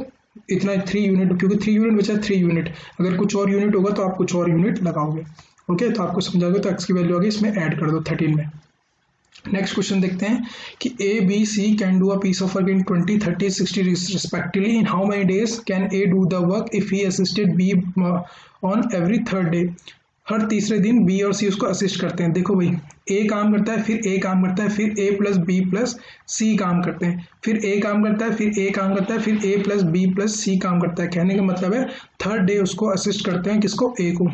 इतना 3 यूनिट, क्योंकि 3 यूनिट बचा 3 यूनिट, अगर कुछ और यूनिट होगा तो आप कुछ और यूनिट लगाओगे। ओके, तो आपको समझाओगे। तो एक्स की वैल्यू आ गई, इसमें ऐड कर दो 13 में। नेक्स्ट क्वेश्चन देखते हैं कि A B C can do a piece of work in 20, 30, 60 respectively. In how many days can A do the work if he assisted B on every third day. हर तीसरे दिन B और सी उसको assist करते हैं। देखो भाई, ए काम करता है, फिर ए काम करता है, फिर ए प्लस बी प्लस सी काम करते हैं, फिर ए काम करता है, फिर ए काम करता है, फिर ए प्लस बी प्लस सी काम करता है। कहने का मतलब है थर्ड डे उसको असिस्ट करते हैं, किसको, ए को।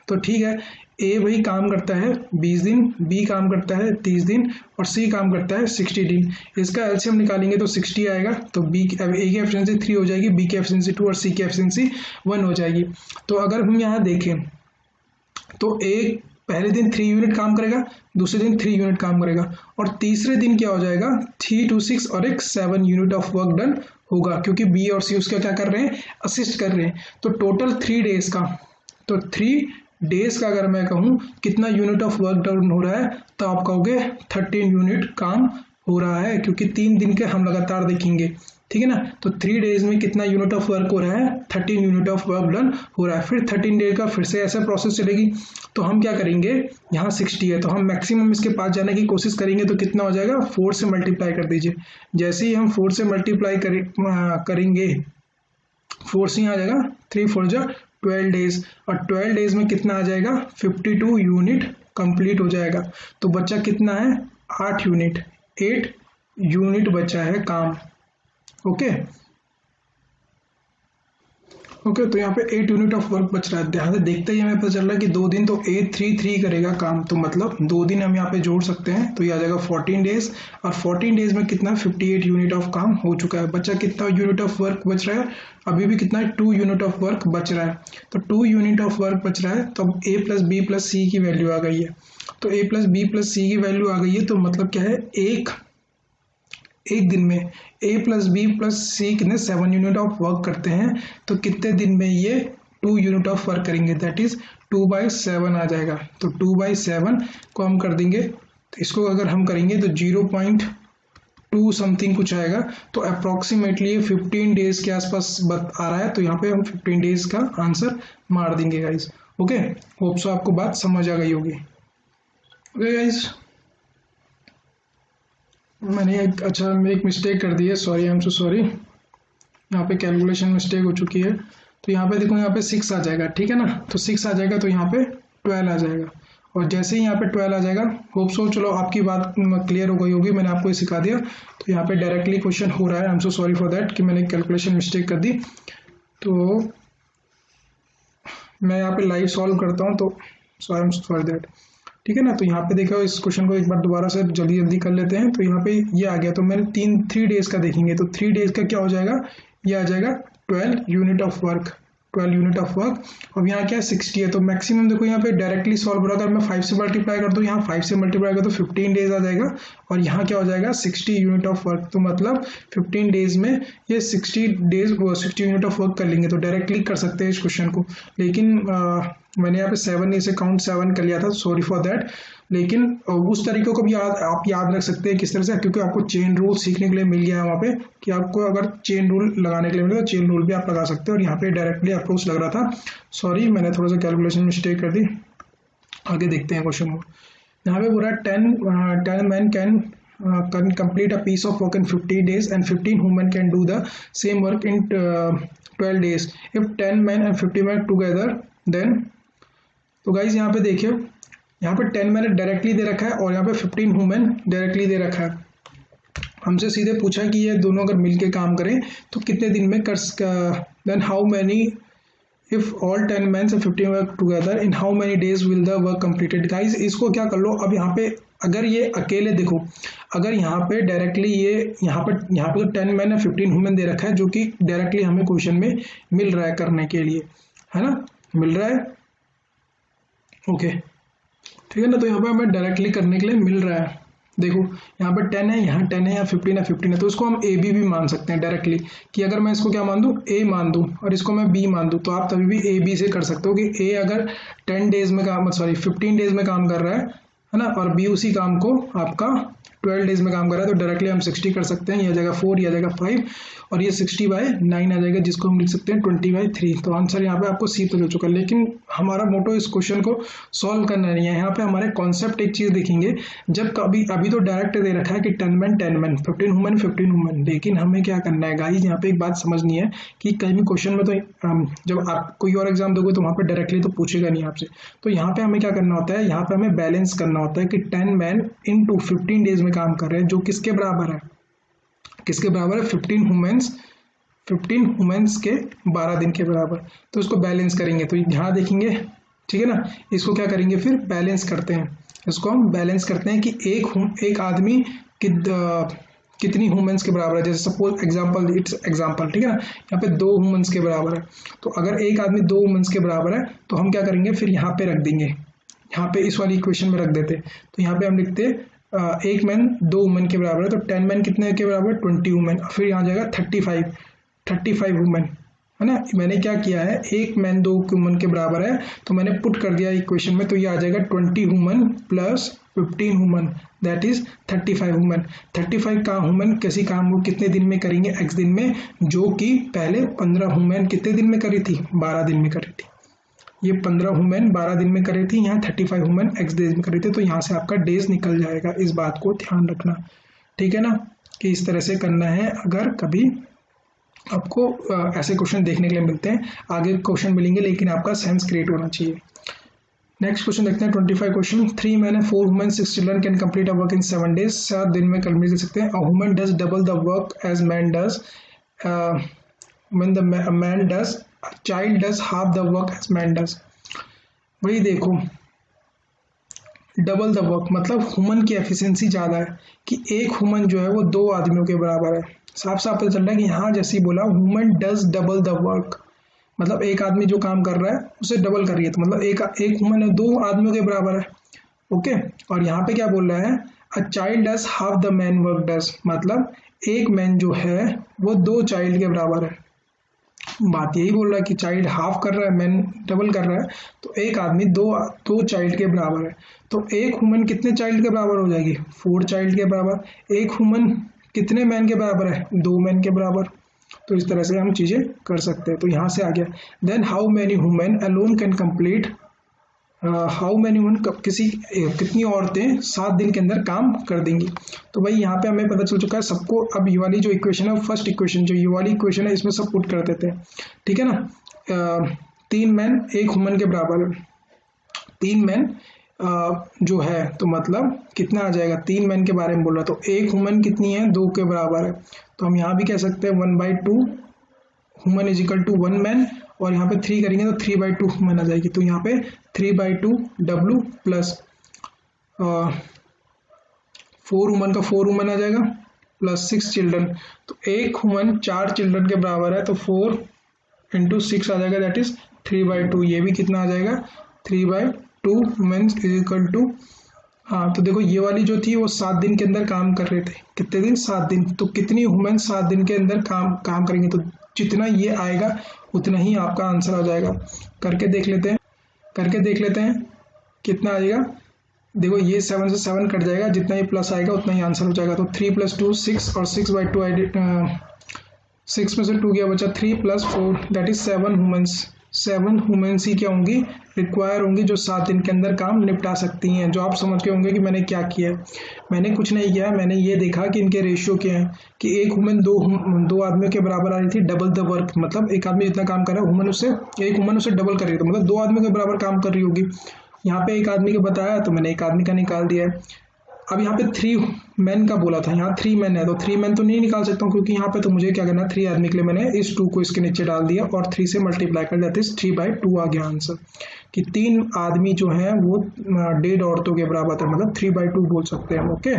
तो ठीक है, ए वही काम करता है 20 दिन, बी काम करता है 30 दिन, और सी काम करता है 60 दिन। इसका एलसीएम निकालेंगे तो 60 आएगा। तो बी ए की एफिशिएंसी 3 हो जाएगी, बी की एफिशिएंसी 2 और सी की एफिशिएंसी 1 हो जाएगी। तो अगर हम यहाँ देखें तो ए पहले दिन 3 यूनिट काम करेगा, दूसरे दिन 3 यूनिट काम करेगा, और तीसरे दिन क्या हो जाएगा 3 to 6 और एक 7 यूनिट ऑफ वर्क डन होगा, क्योंकि बी और सी उसका क्या कर रहे हैं, असिस्ट कर रहे हैं। तो टोटल 3 डेज का, तो 3 डेज का अगर मैं कहूँ कितना यूनिट ऑफ वर्क डन हो रहा है, तो आप कहोगे 13 यूनिट काम हो रहा है, क्योंकि 3 दिन के हम लगातार देखेंगे, ठीक है ना। तो 3 डेज में कितना यूनिट ऑफ वर्क हो रहा है, 13 यूनिट ऑफ वर्क डन हो रहा है। फिर 13 डेज का फिर से ऐसा प्रोसेस चलेगी। तो हम क्या करेंगे, यहाँ 60 है तो हम मैक्सिमम इसके पास जाने की कोशिश करेंगे। तो कितना हो जाएगा, 4 से मल्टीप्लाई कर दीजिए। जैसे ही हम 4 से मल्टीप्लाई करेंगे, 4 से यहाँ आ जाएगा 3 4 जा 12 डेज, और 12 डेज में कितना आ जाएगा 52 यूनिट कंप्लीट हो जाएगा। तो बच्चा कितना है 8 यूनिट, 8 यूनिट बचा है काम। ओके ओके, तो यहाँ पे 8 यूनिट ऑफ वर्क बच रहा है। ध्यान से देखते ही हमें पता चल रहा है कि 2 दिन तो 8 करेगा काम, तो मतलब 2 दिन हम यहाँ पे जोड़ सकते हैं। तो ये आ जाएगा 14 डेज, और 14 डेज में कितना 58 यूनिट ऑफ काम हो चुका है। बच्चा कितना यूनिट ऑफ वर्क बच रहा है, अभी भी कितना है 2 यूनिट ऑफ वर्क बच रहा है। तो 2 यूनिट ऑफ वर्क बच रहा है, तो अब ए प्लस बी प्लस सी की वैल्यू आ गई है। तो ए प्लस बी प्लस सी की वैल्यू आ गई है, तो मतलब क्या है, एक दिन में ए प्लस बी प्लस सी कितने 7 यूनिट ऑफ वर्क करते हैं। तो कितने दिन में ये 2 यूनिट ऑफ वर्क करेंगे, दैट इज 2/7 आ जाएगा। तो 2/7 को हम कर देंगे, तो इसको अगर हम करेंगे तो 0.2 समथिंग कुछ आएगा। तो अप्रोक्सीमेटली 15 डेज के आसपास आ रहा है। तो यहाँ पे हम 15 डेज का आंसर मार देंगे गाइज। ओके, होप सो आपको बात समझ आ गई होगी। ओके गाइज, मैंने एक मिस्टेक कर दी है, sorry, I am so sorry. यहाँ पे कैलकुलेशन मिस्टेक हो चुकी है। तो यहाँ पे देखो, यहाँ पे 6 आ जाएगा, ठीक है ना। तो 6 आ जाएगा, तो यहाँ पे 12 आ जाएगा, और जैसे ही यहाँ पे 12 आ जाएगा, होप सो चलो आपकी बात क्लियर हो गई होगी, मैंने आपको ये सिखा दिया। तो यहाँ पे डायरेक्टली क्वेश्चन हो रहा है। आई am so sorry for that कि मैंने कैलकुलेशन मिस्टेक कर दी। तो मैं यहाँ पे लाइव सॉल्व करता हूँ, तो so I am so sorry that, ठीक है ना। तो यहाँ पे देखो, इस क्वेश्चन को एक बार दोबारा से जल्दी कर लेते हैं। तो यहाँ पे ये आ गया, तो मैंने 3 डेज का देखेंगे, तो 3 डेज का क्या हो जाएगा, ये आ जाएगा 12 unit of work, 12 unit of work. अब यहाँ क्या है 60 है, तो मैक्सिमम देखो यहाँ पे डायरेक्टली सॉल्व हो रहा है। अगर मैं 5 से मल्टीप्लाई कर दूँ, यहाँ 5 से मल्टीप्लाई कर दो 15 डेज आ जाएगा, और यहाँ क्या हो जाएगा 60 यूनिट ऑफ वर्क। तो मतलब 15 डेज में ये 60 यूनिट ऑफ वर्क कर लेंगे, तो डायरेक्टली कर सकते हैं इस क्वेश्चन को। लेकिन मैंने यहाँ पे 7 से काउंट 7 कर लिया था, सॉरी फॉर दैट। लेकिन उस तरीकों को भी आप याद रख सकते हैं किस तरह से, क्योंकि आपको चेन रूल सीखने के लिए मिल गया है वहाँ पे कि आपको अगर चेन रूल लगाने के लिए मिले तो चेन रूल भी आप लगा सकते हो। और यहाँ पे डायरेक्टली अप्रोच लग रहा था, सॉरी मैंने थोड़ा सा कैलकुलेशन मिस्टेक कर दी। आगे देखते हैं क्वेश्चन को। यहाँ पे पूरा 10 man can complete a piece of work in 50 days and 15 women can do the same work in 12 days if 10 men and 50 men together then। तो गाइज यहाँ पे देखिए, यहाँ पे 10 मैन डायरेक्टली दे रखा है और यहाँ पे 15 वुमेन डायरेक्टली दे रखा है। हमसे सीधे पूछा कि ये दोनों अगर मिलके काम करें तो कितने दिन में कर, then how many if all 10 men and 15 work together in how many days will the work completed. Guys इसको क्या कर लो, अब यहाँ पे अगर ये अकेले देखो, अगर यहाँ पे डायरेक्टली ये यहाँ पे तो 10 मैन और 15 वुमेन दे रखा है, जो कि डायरेक्टली हमें क्वेश्चन में मिल रहा है करने के लिए, है ना, मिल रहा है, ओके ठीक है ना। तो यहाँ पे हमें डायरेक्टली करने के लिए मिल रहा है। देखो यहाँ पे 10 है, यहाँ 10 है, यहाँ 15 है, 15 है, तो इसको हम ए बी भी मान सकते हैं डायरेक्टली, कि अगर मैं इसको क्या मान दूँ, ए मान दूँ और इसको मैं बी मान दूँ, तो आप तभी भी ए बी से कर सकते हो कि ए अगर 10 डेज में काम, सॉरी 15 डेज में काम कर रहा है ना, और बी उसी काम को आपका 12 डेज में काम कर रहा है, तो डायरेक्टली हम 60 कर सकते हैं। यह आ जाएगा 4, यह आ जाएगा 5, और ये 60/9 आ जाएगा, जिसको हम लिख सकते हैं 20/3। तो आंसर यहाँ पे आपको सी तक हो चुका है। लेकिन हमारा मोटो इस क्वेश्चन को सॉल्व करना नहीं है, यहाँ पे हमारे कॉन्सेप्ट एक चीज़ देखेंगे। जब कभी अभी तो डायरेक्ट दे रखा है कि 10 मैन 15 वुमेन 15 वुमेन, लेकिन हमें क्या करना है गाइस, यहाँ पे एक बात समझनी है कि कहीं भी क्वेश्चन में तो जब आप कोई और एग्जाम दोगे तो वहाँ पे डायरेक्टली तो पूछेगा नहीं आपसे। तो यहाँ पे हमें क्या करना होता है, यहाँ पे हमें बैलेंस करना होता है कि 10 मैन इंटू 15 डेज में काम कर रहे हैं, जो किसके बराबर है, किसके बराबर है 15 वुमेन्स के 12 दिन के बराबर। तो इसको बैलेंस करेंगे, तो यहाँ देखेंगे, ठीक है ना, इसको क्या करेंगे फिर बैलेंस करते हैं, इसको हम बैलेंस करते हैं कि एक आदमी कितनी वुमेन्स के बराबर है। जैसे सपोज एग्जांपल, इट्स एग्जांपल, ठीक है ना, यहाँ पे 2 वुमेन्स के बराबर है। तो अगर एक आदमी 2 वुमेन्स के बराबर है तो हम क्या करेंगे, फिर यहाँ पे रख देंगे, यहाँ पे इस वाली इक्वेशन में रख देते। तो यहाँ पे हम लिखते एक मैन 2 वुमेन के बराबर है, तो 10 मैन कितने के बराबर, 20 वुमेन। फिर यहाँ जाएगा 35 वुमेन, है ना। मैंने क्या किया है, एक मैन 2 वुमेन के बराबर है, तो मैंने पुट कर दिया इक्वेशन में, तो ये आ जाएगा 20 women plus 15 women, that is 35 women. 35 का वुमेन किसी काम को कितने दिन में करेंगे, x दिन में, जो कि पहले 15 वुमेन कितने दिन में करी थी, 12 दिन में करी थी। ये 15 वुमेन 12 दिन में करी थी, यहाँ 35 वुमेन x डेज में करी थी, तो यहाँ से आपका डेज निकल जाएगा। इस बात को ध्यान रखना, ठीक है ना, कि इस तरह से करना है। अगर कभी आपको ऐसे क्वेश्चन देखने के लिए मिलते हैं, आगे क्वेश्चन मिलेंगे, लेकिन आपका सेंस क्रिएट होना चाहिए। नेक्स्ट क्वेश्चन देखते हैं 25 question. 3 men and 4 women 6 children can complete a work in 7 days। 7 दिन में कंप्लीट कर सकते हैं। A woman does double the work as man does when the man does, a child does half the work as man does. वही देखो, double the work मतलब human की efficiency ज़्यादा है, कि एक ह्यूमन जो है वो 2 आदमियों के बराबर है। साफ साफ पता चल रहा है कि यहाँ जैसे ही बोला human does double the work, मतलब एक आदमी जो काम कर रहा है उसे डबल कर रही है, तो मतलब एक ह्यूमन है 2 आदमियों के बराबर है, ओके। और यहाँ पे क्या बोल रहा है, अ child does half the man work does, मतलब एक मैन जो है वो 2 चाइल्ड के बराबर है। बात यही बोल रहा है कि चाइल्ड हाफ कर रहा है, मैन डबल कर रहा है, तो एक आदमी 2 चाइल्ड के बराबर है। तो एक ह्यूमन कितने चाइल्ड के बराबर हो जाएगी, 4 चाइल्ड के बराबर। एक ह्यूमन कितने मैन के बराबर है, 2 मैन के बराबर। तो इस तरह से हम चीज़ें कर सकते हैं। तो यहाँ से आ गया, then how many women alone can complete, how many women कितनी औरतें 7 दिन के अंदर काम कर देंगी। तो भाई यहाँ पे हमें पता चल चुका है सबको। अब ये वाली जो इक्वेशन है, फर्स्ट इक्वेशन जो ये वाली इक्वेशन है, इसमें सब पुट कर देते हैं, ठीक है ना। 3 मैन 1 वुमन के बराबर है, 3 मैन जो है, तो मतलब कितना आ जाएगा, 3 मैन के बारे में बोल रहा, तो एक वुमन कितनी है, 2 के बराबर है। तो हम यहाँ भी कह सकते हैं 1/2 woman is equal to 1 man, और यहाँ पे 3 करेंगे तो 3/2 वुमन आ जाएगी। तो यहाँ पे 3/2 W प्लस 4 वुमन का 4 वुमन आ जाएगा, प्लस 6 चिल्ड्रन। तो एक वुमन 4 चिल्ड्रन के बराबर है, तो 4 इंटू 6 आ जाएगा, दैट इज 3/2। ये भी कितना आ जाएगा 3/2 वुमेन्स इज इक्वल टू, हाँ तो देखो ये वाली जो थी वो 7 दिन के अंदर काम कर रहे थे, कितने दिन 7 दिन, तो कितनी वुमेन 7 दिन के अंदर काम करेंगे, तो जितना ये आएगा उतना ही आपका आंसर आ जाएगा। करके देख लेते हैं कितना आएगा। देखो ये 7 से 7 कट जाएगा, जितना ये प्लस आएगा उतना ही आंसर हो जाएगा। तो 3 + 2 6 और 6/2 6 में से 2 गया बचा 3 + 4 दैट इज 7 वुमेन्स ही क्या होंगी रिक्वायर होंगी जो 7 दिन के अंदर काम निपटा सकती हैं। जो आप समझ के होंगे कि मैंने क्या किया है, मैंने कुछ नहीं किया, मैंने ये देखा कि इनके रेशियो क्या है कि एक वुमेन दो आदमियों के बराबर आ रही थी, डबल द वर्क, मतलब एक आदमी जितना काम कर रहा है एक वुमेन उससे डबल कर रही थी, मतलब 2 आदमियों के बराबर काम कर रही होगी। यहाँ पे एक आदमी का बताया तो मैंने एक आदमी का निकाल दिया है। अब यहाँ पे 3 मैन का बोला था, यहाँ 3 मैन है तो 3 मैन तो नहीं निकाल सकता हूँ, क्योंकि यहाँ पे तो मुझे क्या करना है 3 आदमी के लिए मैंने इस 2 को इसके नीचे डाल दिया और 3 से मल्टीप्लाई कर, दैट इज 3/2 आ गया आंसर, कि 3 आदमी जो हैं वो डेढ़ औरतों के बराबर था, मतलब 3/2 बोल सकते हैं हम। ओके,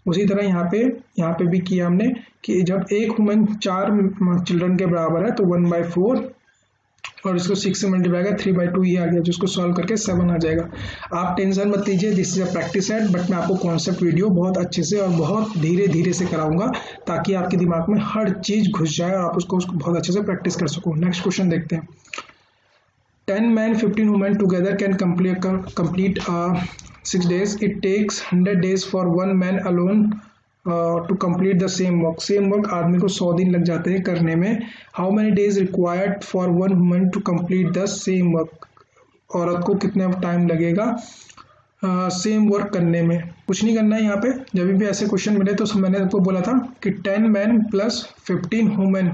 उसी तरह यहाँ पे भी किया हमने कि जब एक वुमेन 4 चिल्ड्रन के बराबर है तो 1/4 और इसको 6 से मल्टीप्लाई कर 3/2 ही आ गया, जिसको सॉल्व करके 7 आ जाएगा। आप टेंशन मत लीजिए, this is a practice set, but मैं आपको कॉन्सेप्ट वीडियो बहुत अच्छे से और बहुत धीरे धीरे से कराऊंगा ताकि आपके दिमाग में हर चीज घुस जाए और आप उसको बहुत अच्छे से प्रैक्टिस कर सको। नेक्स्ट क्वेश्चन देखते हैं। 10 men 15 women together can complete 6 days. It takes 100 days for one man alone to complete the same work. Same work आदमी को 100 दिन लग जाते हैं करने में. How many days required for one woman to complete the same work? औरत को कितने टाइम लगेगा सेम वर्क करने में? कुछ नहीं करना है यहाँ पे। जब भी ऐसे क्वेश्चन मिले तो मैंने आपको बोला था कि 10 मैन प्लस 15 वुमेन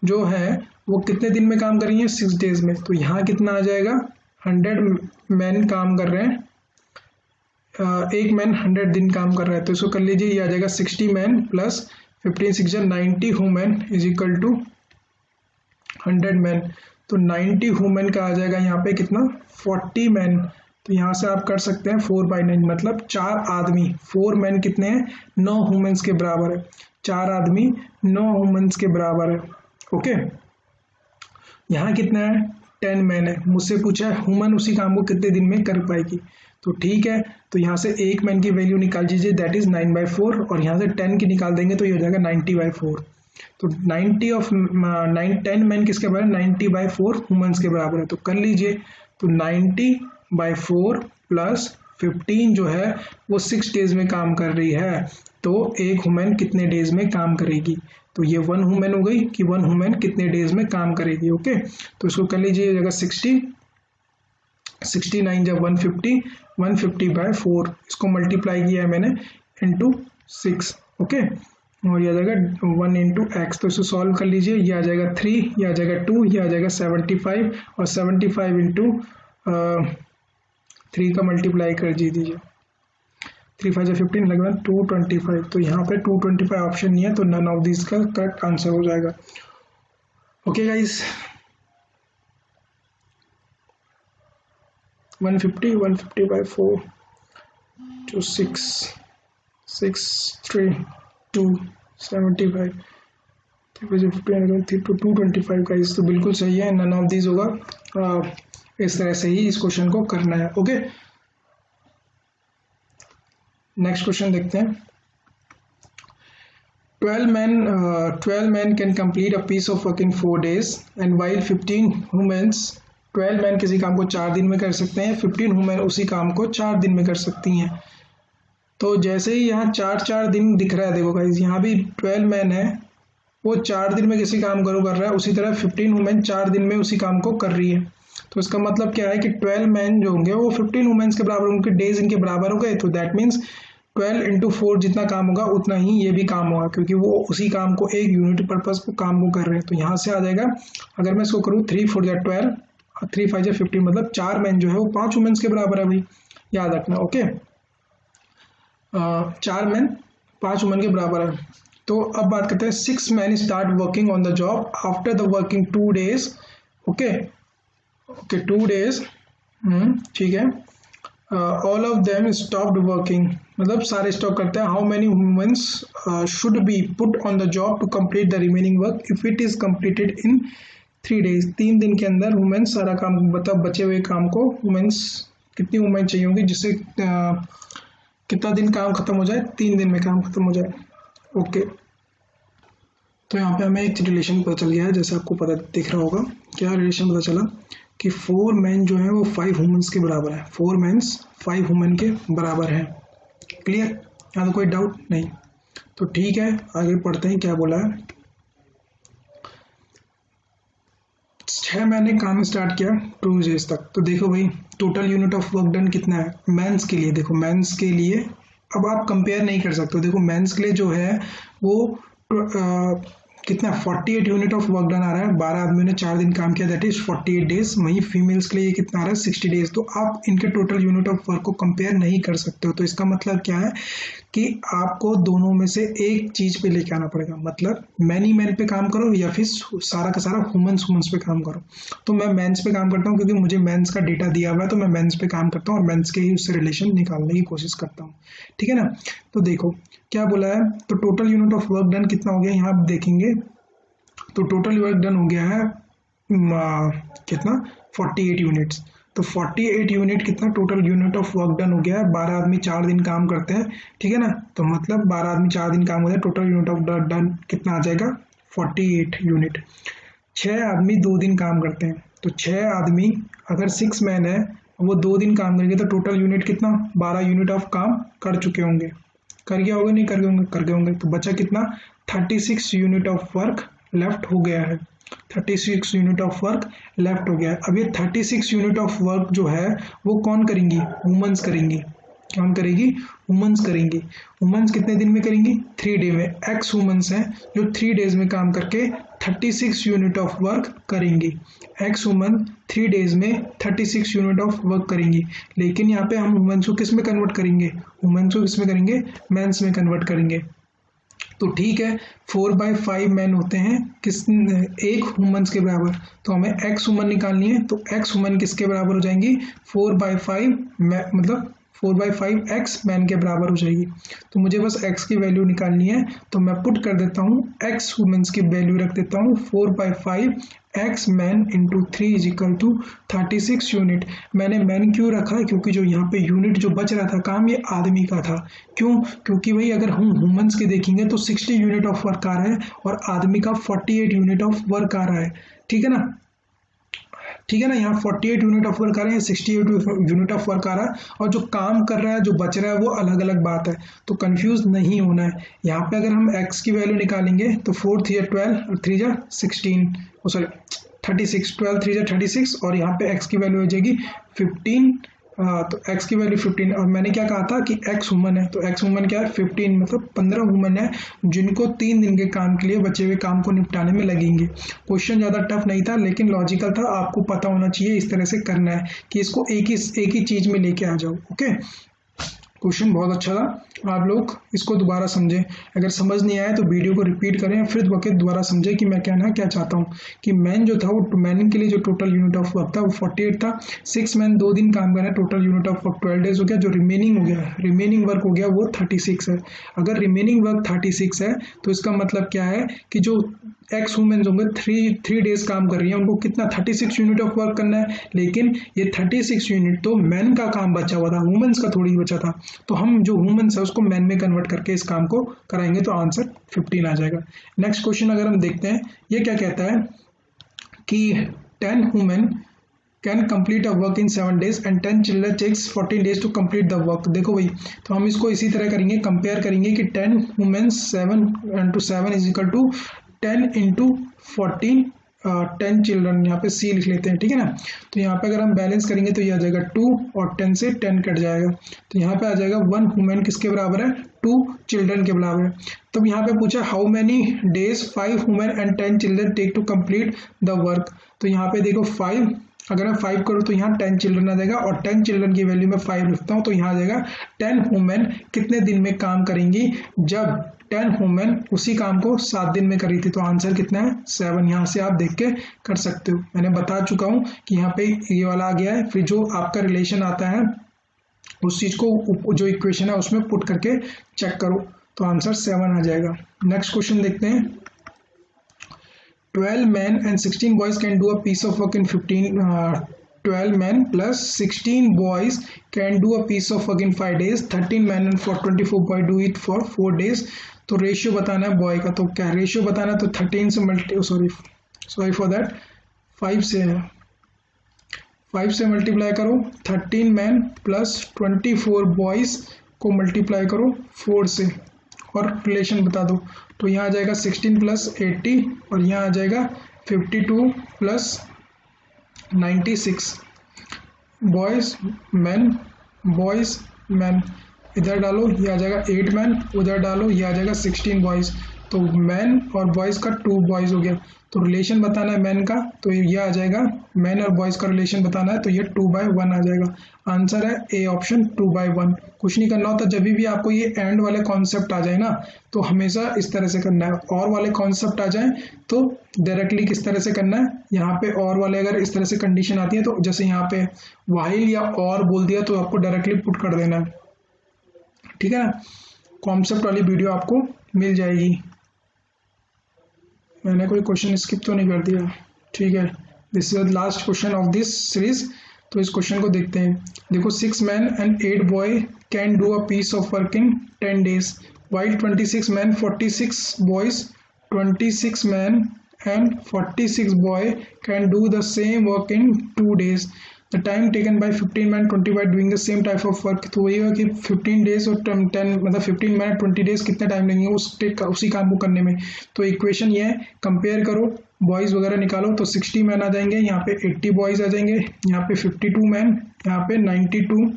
जो है वो कितने दिन में काम कर रही है 6 डेज में। तो यहाँ कितना आ जाएगा 100 मैन काम कर रहे हैं, एक मैन 100 दिन काम कर रहा है, तो इसको कर लीजिए, ये आ जाएगा 60 man plus 15 6 90 women is equal to 100 man. तो 90 वुमेन का आ जाएगा यहाँ पे कितना 40 मैन। तो यहाँ से आप कर सकते हैं 4/9, मतलब 4 आदमी 4 मैन कितने हैं 9 वुमेन्स के बराबर है, 4 आदमी 9 वुमेन्स के बराबर है। ओके, यहाँ कितना है 10 मैन है, मुझसे पूछा है वुमन उसी काम को कितने दिन में कर पाएगी। तो ठीक है, तो यहाँ से एक मैन की वैल्यू निकाल दीजिए, दैट इज 9/4, और यहाँ से 10 की निकाल देंगे तो ये हो जाएगा 90/4। तो 10 मैन किसके बराबर 90/4 वुमेन्स के बराबर है। तो कर लीजिए, तो 90/4 प्लस 15 जो है वो 6 डेज में काम कर रही है, तो एक वुमेन कितने डेज में काम करेगी। तो ये 1 वुमेन हो गई कि 1 वुमेन कितने डेज में काम करेगी। ओके, तो इसको कर लीजिए, जगह 60 69 जब 150 150/4, इसको मल्टीप्लाई किया है मैंने इंटू 6। ओके, और ये आ जाएगा 1 इंटू एक्स। तो इसको सॉल्व कर लीजिए, ये आ जाएगा 3, ये आ जाएगा 2, ये आ जाएगा 75, और 75 इंटू 3 का मल्टीप्लाई कर दीजिए, 3 5 15 लगभग 225। तो यहाँ पे 225 ऑप्शन नहीं है, तो नन ऑफ दिस का करेक्ट आंसर हो जाएगा। ओके गाइस, 150/4 to 6 3 2 75 225 गाइस, तो बिल्कुल सही है, नन ऑफ दिस होगा। इस तरह से ही इस क्वेश्चन को करना है। ओके, नेक्स्ट क्वेश्चन देखते हैं। 12 men can complete a piece of work in 4 days, and while 15 women 12 man किसी काम को 4 दिन में कर सकते हैं, 15 वुमेन उसी काम को 4 दिन में कर सकती हैं। तो जैसे ही यहाँ 4 दिन दिख रहा है, देखो गाइस यहाँ भी 12 मैन है, वो 4 दिन में किसी काम को कर रहा है, उसी तरह 15 वुमेन 4 दिन में उसी काम को कर रही है। तो इसका मतलब क्या है कि 12 मैन जो होंगे वो 15 वुमेन्स के बराबर, उनके डेज इनके बराबर हो गए। तो दैट मीन्स 12 × 4 जितना काम होगा उतना ही ये भी काम होगा, क्योंकि वो उसी काम को एक यूनिट पर्पज को काम को कर रहे हैं। तो यहाँ से आ जाएगा, अगर मैं इसको करूँ 3 4 12 और 3 5 15, मतलब 4 मैन जो है वो 5 वुमेन्स के बराबर है भाई, याद रखना। ओके, 4 मैन 5 वुमेन के बराबर है। तो अब बात करते हैं 6 man start working on the job after the working 2 days. Okay 2 days, ठीक है। All of them stopped working, मतलब सारे स्टॉप करते हैं। How many womens should be put on the job to complete the remaining work if it is completed in 3 days, 3 दिन के अंदर women's सारा काम, मतलब बचे हुए काम को वुमेन्स, कितनी वुमेन चाहिए होंगी जिससे कितना दिन काम खत्म हो जाए, 3 दिन में काम खत्म हो जाए। ओके, तो यहाँ पे हमें एक रिलेशन पता चल गया है, जैसे आपको पता दिख रहा होगा। क्या रिलेशन पता चला कि 4 मैन जो है वो 5 वुमेन्स के बराबर है, 4 मेंस 5 वुमेन के बराबर है। क्लियर, यहाँ तो कोई डाउट नहीं। तो ठीक है, आगे पढ़ते हैं क्या बोला है। 6 महीने काम स्टार्ट किया 2 डेज तक। तो देखो भाई, total unit of work done कितना है मेंस के लिए। देखो मेंस के लिए अब आप कंपेयर नहीं कर सकते। देखो मेंस के लिए जो है वो कितना 48 यूनिट ऑफ वर्क डन आ रहा है। 12 आदमियों ने 4 दिन काम किया, दैट इज 48 डेज। वहीं फीमेल्स के लिए कितना आ रहा है 60 डेज। तो आप इनके टोटल यूनिट ऑफ वर्क को कंपेयर नहीं कर सकते हो। तो इसका मतलब क्या है कि आपको दोनों में से एक चीज पे लेके आना पड़ेगा, मतलब मैन ही मैन पे काम करो या फिर सारा का सारा वुमेन्स पे काम करो। तो मैं मेंस पे काम करता हूँ क्योंकि मुझे मेंस का डेटा दिया हुआ है, तो मैं मेंस पे काम करता हूँ और मेंस के ही उससे रिलेशन निकालने की कोशिश करता हूँ। ठीक है ना। तो देखो क्या बोला है, तो total unit of work done कितना हो गया, यहाँ आप देखेंगे तो टोटल वर्क डन हो गया है कितना 48 यूनिट्स। तो 48 यूनिट कितना total unit of work done हो गया है। 12 आदमी 4 दिन काम करते हैं, ठीक है ना। तो मतलब 12 आदमी 4 दिन काम होता है, टोटल यूनिट ऑफ डन कितना आ जाएगा 48 यूनिट। 6 आदमी 2 दिन काम करते हैं, तो 6 आदमी अगर 6 मैन है वो 2 दिन काम करेंगे तो टोटल यूनिट कितना 12 यूनिट ऑफ काम कर चुके होंगे। कर गया होगा नहीं कर गए होंगे, कर गए होंगे। तो बचा कितना 36 यूनिट ऑफ वर्क लेफ्ट हो गया है। 36 यूनिट ऑफ वर्क लेफ्ट हो गया है। अब ये 36 यूनिट ऑफ वर्क जो है वो कौन करेंगी, वुमेन्स करेंगी। कौन करेगी, वुमेन्स करेंगी। वुमेन्स कितने दिन में करेंगी 3 डे में। एक्स वुमेन्स हैं जो 3 डेज में काम करके 36 यूनिट ऑफ वर्क करेंगी। एक्स वुमेन 3 डेज में 36 यूनिट ऑफ वर्क करेंगी। लेकिन यहाँ पे हम वुमेन्स को किस में कन्वर्ट करेंगे, वुमेन्स को किस में करेंगे, मेंस में कन्वर्ट करेंगे। तो ठीक है, 4/5 मैन होते हैं किस एक वुमेन्स के बराबर। तो हमें एक्स वुमन निकालनी है, तो एक्स वुमन किसके बराबर हो जाएंगी 4/5 मतलब 4/5 एक्स मैन के बराबर हो जाएगी। तो मुझे बस एक्स की वैल्यू निकालनी है, तो मैं पुट कर देता हूँ एक्स वुमेन्स की वैल्यू रख देता हूँ 4/5 x man into 3 is equal to 36 unit. मैंने मैन क्यों रखा, क्योंकि जो यहाँ पे यूनिट जो बच रहा था काम ये आदमी का था। क्यों, क्योंकि भाई अगर हम वुमेन्स के देखेंगे तो 60 यूनिट ऑफ वर्क आ रहा है और आदमी का 48 यूनिट ऑफ वर्क आ रहा है। ठीक है ना, ठीक है ना। यहाँ 48 यूनिट ऑफ वर्क आ रहे हैं, 68 यूनिट ऑफ वर्क आ रहा है, और जो काम कर रहा है जो बच रहा है वो अलग अलग बात है। तो कंफ्यूज नहीं होना है। यहाँ पे अगर हम x की वैल्यू निकालेंगे तो 4 3 12 और 3 16 सॉरी 36, 12 3 36 और यहाँ पे x की वैल्यू हो जाएगी 15। तो x की वैल्यू 15 और मैंने क्या कहा था कि x वुमन है, तो x वुमन क्या है 15, मतलब 15 वुमन है जिनको 3 दिन के काम के लिए बचे हुए काम को निपटाने में लगेंगे। क्वेश्चन ज़्यादा टफ नहीं था लेकिन लॉजिकल था, आपको पता होना चाहिए इस तरह से करना है कि इसको एक ही चीज़ में लेके आ जाओ। ओके, क्वेश्चन बहुत अच्छा था, आप लोग इसको दोबारा समझें। अगर समझ नहीं आया तो वीडियो को रिपीट करें, फिर दोबारा समझें कि मैं कहना क्या चाहता हूँ। कि मैन जो था वो मैन के लिए जो टोटल यूनिट ऑफ वर्क था वो 48 था। 6 मैन 2 दिन काम कर रहे हैं, total unit of work 12 days हो गया। जो रिमेनिंग हो गया, रिमेनिंग वर्क हो गया वो 36 है। अगर रिमेनिंग वर्क 36 है तो इसका मतलब क्या है कि जो एक्स वुमेन्स होंगे 3 डेज काम कर रही हैं, उनको कितना 36 यूनिट ऑफ वर्क करना है। लेकिन ये 36 यूनिट तो मैन का काम बचा हुआ था, वुमेन्स का थोड़ी बचा था। तो हम जो वुमेन्स है उसको मैन में कन्वर्ट करके इस काम को कराएंगे तो आंसर 15 आ जाएगा। नेक्स्ट क्वेश्चन अगर हम देखते हैं, ये क्या कहता है कि 10 women can complete a work in 7 days and 10 children takes 14 days to complete the work. देखो भाई, तो हम इसको इसी तरह करेंगे, कंपेयर करेंगे कि 10 women 7 into 7 is equal to 10 into 14 10 children, यहाँ पे सी लिख लेते हैं, ठीक है ना। तो यहाँ पे अगर हम बैलेंस करेंगे तो ये आ जाएगा 2 और 10 से 10 कट जाएगा, तो यहाँ पे आ जाएगा 1 वुमेन किसके बराबर है 2 चिल्ड्रन के बराबर है। तब यहाँ पे पूछा how many days 5 women and 10 children take to complete the work. तो यहाँ पे देखो 5, अगर मैं 5 करूँ तो यहाँ 10 चिल्ड्रन आ जाएगा और 10 चिल्ड्रन की वैल्यू में 5 लिखता हूँ तो यहाँ आ जाएगा 10 वुमेन कितने दिन में काम करेंगी, जब 10 वुमेन उसी काम को 7 दिन में करी थी। तो आंसर कितना है 7। यहाँ से आप देख के कर सकते हो, मैंने बता चुका हूँ कि यहाँ पे ये वाला आ गया है। फिर जो आपका रिलेशन आता है उस चीज को जो इक्वेशन है उसमें पुट करके चेक करो तो आंसर 7 आ जाएगा। नेक्स्ट क्वेश्चन देखते हैं। 12 men and 16 boys can do a piece of work in 12 men plus 16 boys can do a piece of work in 5 days. 13 men and 24 boy do it for 4 days. तो ratio बताना है boy का, तो क्या ratio बताना है, तो 13 से सॉरी फॉर दैट 5 से मल्टीप्लाई करो 13 मैन प्लस 24 बॉयज़ को मल्टीप्लाई करो 4 से और रिलेशन बता दो। तो यहाँ आ जाएगा 16 प्लस 80 और यहाँ आ जाएगा 52 प्लस 96 बॉयज़ मैन इधर डालो, ये आ जाएगा 8 मैन, उधर डालो, ये आ जाएगा 16 बॉयज़। तो मैन और बॉयज़ का 2 बॉयज़ हो गया। तो रिलेशन बताना है मैन का, तो ये आ जाएगा मैन और बॉयज़ का रिलेशन बताना है, तो ये 2/1 आ जाएगा। आंसर है ए ऑप्शन 2/1। कुछ नहीं करना होता, जब भी आपको ये एंड वाले कॉन्सेप्ट आ जाए ना तो हमेशा इस तरह से करना है। और वाले कॉन्सेप्ट आ जाए तो डायरेक्टली किस तरह से करना है, यहाँ पे और वाले अगर इस तरह से कंडीशन आती है तो जैसे यहाँ पे व्हाइल या और बोल दिया तो आपको डायरेक्टली पुट कर देना है, ठीक है ना। कॉन्सेप्ट वाली वीडियो आपको मिल जाएगी। मैंने कोई क्वेश्चन स्किप तो नहीं कर दिया, ठीक है। This is the last question of this series. तो इस क्वेश्चन को देखते हैं। देखो 6 man and 8 boy can do a piece of work in 10 days while 26 men 46 boys 26 men and 46 boy can do the same work in 2 days. The time taken by 15 men 20 by doing the same type of work। तो वही है कि 15 days और 10 मतलब 15 man 20 days कितना time लेंगे उसी काम को करने में। तो इक्वेशन ये है, कंपेयर करो, बॉयज़ वगैरह निकालो, तो 60 मैन आ जाएंगे, यहाँ पे 80 बॉयज़ आ जाएंगे, यहाँ पे 52 मैन, यहाँ पे 92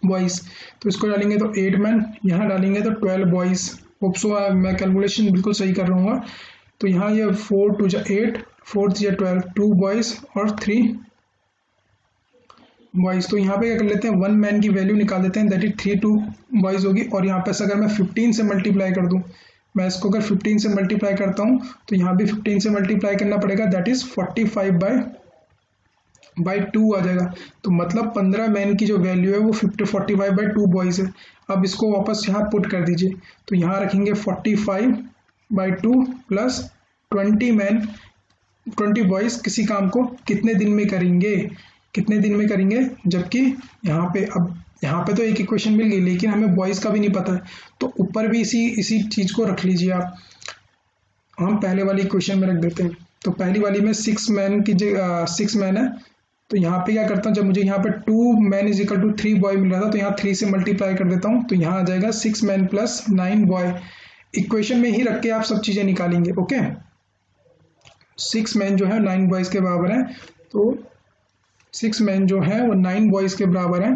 बॉयज़। तो इसको डालेंगे तो 8 मैन, यहाँ डालेंगे तो 12 बॉयज़। होप सो मैं कैलकुलेशन बिल्कुल सही कर रहा हूँ। तो यहाँ ये 4 2 8 4 3 12 2 बॉयज़ और 3 बॉयज़। तो यहाँ पे क्या कर लेते हैं, 1 मैन की वैल्यू निकाल देते हैं, दैट इज 3 बॉयज़ होगी। और यहाँ पे अगर मैं 15 से मल्टीप्लाई कर दूँ, मैं इसको अगर 15 से मल्टीप्लाई करता हूँ तो यहाँ भी 15 से मल्टीप्लाई करना पड़ेगा, दैट इज 45/2 आ जाएगा। तो मतलब 15 मैन की जो वैल्यू है वो 45/2 बॉयज़ है। अब इसको वापस यहाँ पुट कर दीजिए, तो यहाँ रखेंगे 45/2 प्लस 20 मैन 20 बॉयज़ किसी काम को कितने दिन में करेंगे, जबकि यहाँ पे तो एक इक्वेशन मिल गई, लेकिन हमें बॉयज़ का भी नहीं पता है। तो ऊपर भी इसी चीज़ को रख लीजिए आप। हम पहले वाली इक्वेशन में रख देते हैं। तो पहली वाली में 6 मैन की जगह 6 मैन है, तो यहाँ पे क्या करता हूँ, जब मुझे यहाँ पे 2 man is equal to 3 boy मिल रहा था तो यहाँ 3 से मल्टीप्लाई कर देता हूँ, तो यहाँ आ जाएगा 6 मैन प्लस 9 बॉय। इक्वेशन में ही रख के आप सब चीज़ें निकालेंगे, ओके। 6 मैन जो है 9 बॉयज़ के बराबर है, तो 6 मैन जो है वो 9 बॉयज़ के बराबर है।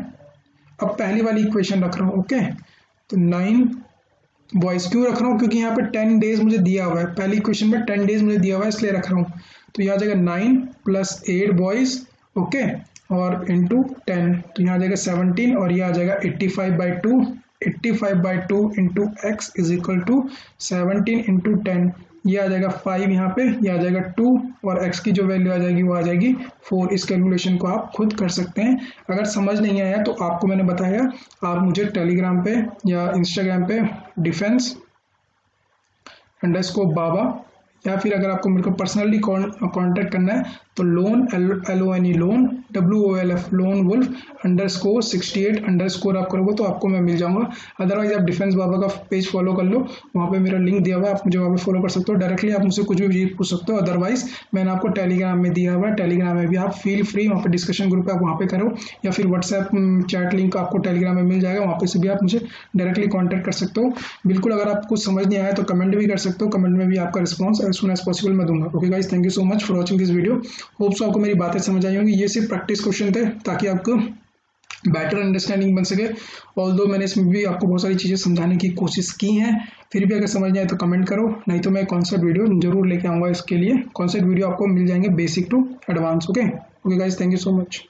अब पहली वाली इक्वेशन रख रहा हूँ, ओके। तो 9 बॉयज़ क्यों रख रहा हूँ, क्योंकि यहाँ पे 10 डेज मुझे दिया हुआ है, पहली इक्वेशन में 10 डेज मुझे दिया हुआ है, इसलिए रख रहा हूँ। तो यहाँ आ जाएगा 9 प्लस 8 बॉयज़, ओके, और इंटू 10, तो यहाँ आ जाएगा 17 और ये आ जाएगा 85/2 into x is equal to 17 into 10, ये आ जाएगा 5 यहाँ पे, ये आ जाएगा 2 और x की जो वैल्यू आ जाएगी वो आ जाएगी 4। इस कैलकुलेशन को आप खुद कर सकते हैं। अगर समझ नहीं आया तो आपको मैंने बताया, आप मुझे टेलीग्राम पे या इंस्टाग्राम पे defense_baba या फिर अगर आपको मेरे को पर्सनली कांटेक्ट करना है तो lone LONE lone WOLF lone wolf _68_ आप करोगे तो आपको मैं मिल जाऊंगा। अदरवाइज आप डिफेंस बाबा का पेज फॉलो कर लो, वहाँ पे मेरा लिंक दिया हुआ है, आप मुझे वहाँ पे फॉलो कर सकते हो। डायरेक्टली आप मुझसे कुछ भी पूछ सकते हो। अदरवाइज मैंने आपको टेलीग्राम में दिया हुआ है, टेलीग्राम में भी आप फील फ्री, वहाँ पे डिस्कशन ग्रुप है, आप वहाँ पे करो, या फिर व्हाट्सएप चैट लिंक आपको टेलीग्राम में मिल जाएगा, वहाँ पे से भी आप मुझे डायरेक्टली कॉन्टैक्ट कर सकते हो। बिल्कुल अगर आपको समझ नहीं आया तो कमेंट भी कर सकते हो, कमेंट में भी आपका response as soon as possible मैं दूंगा। Okay guys, thank you so much for watching this video. Hope so आपको मेरी बातें समझ आई होंगी। ये सिर्फ प्रैक्टिस क्वेश्चन थे ताकि आपको बेटर अंडरस्टैंडिंग बन सके। ऑल्दो मैंने इसमें भी आपको बहुत सारी चीज़ें समझाने की कोशिश की हैं, फिर भी अगर समझ नहीं आए तो कमेंट करो, नहीं तो मैं कॉन्सेप्ट वीडियो जरूर लेके आऊँगा। इसके लिए कॉन्सेप्ट वीडियो आपको मिल जाएंगे basic to advance. Okay guys, thank you so much.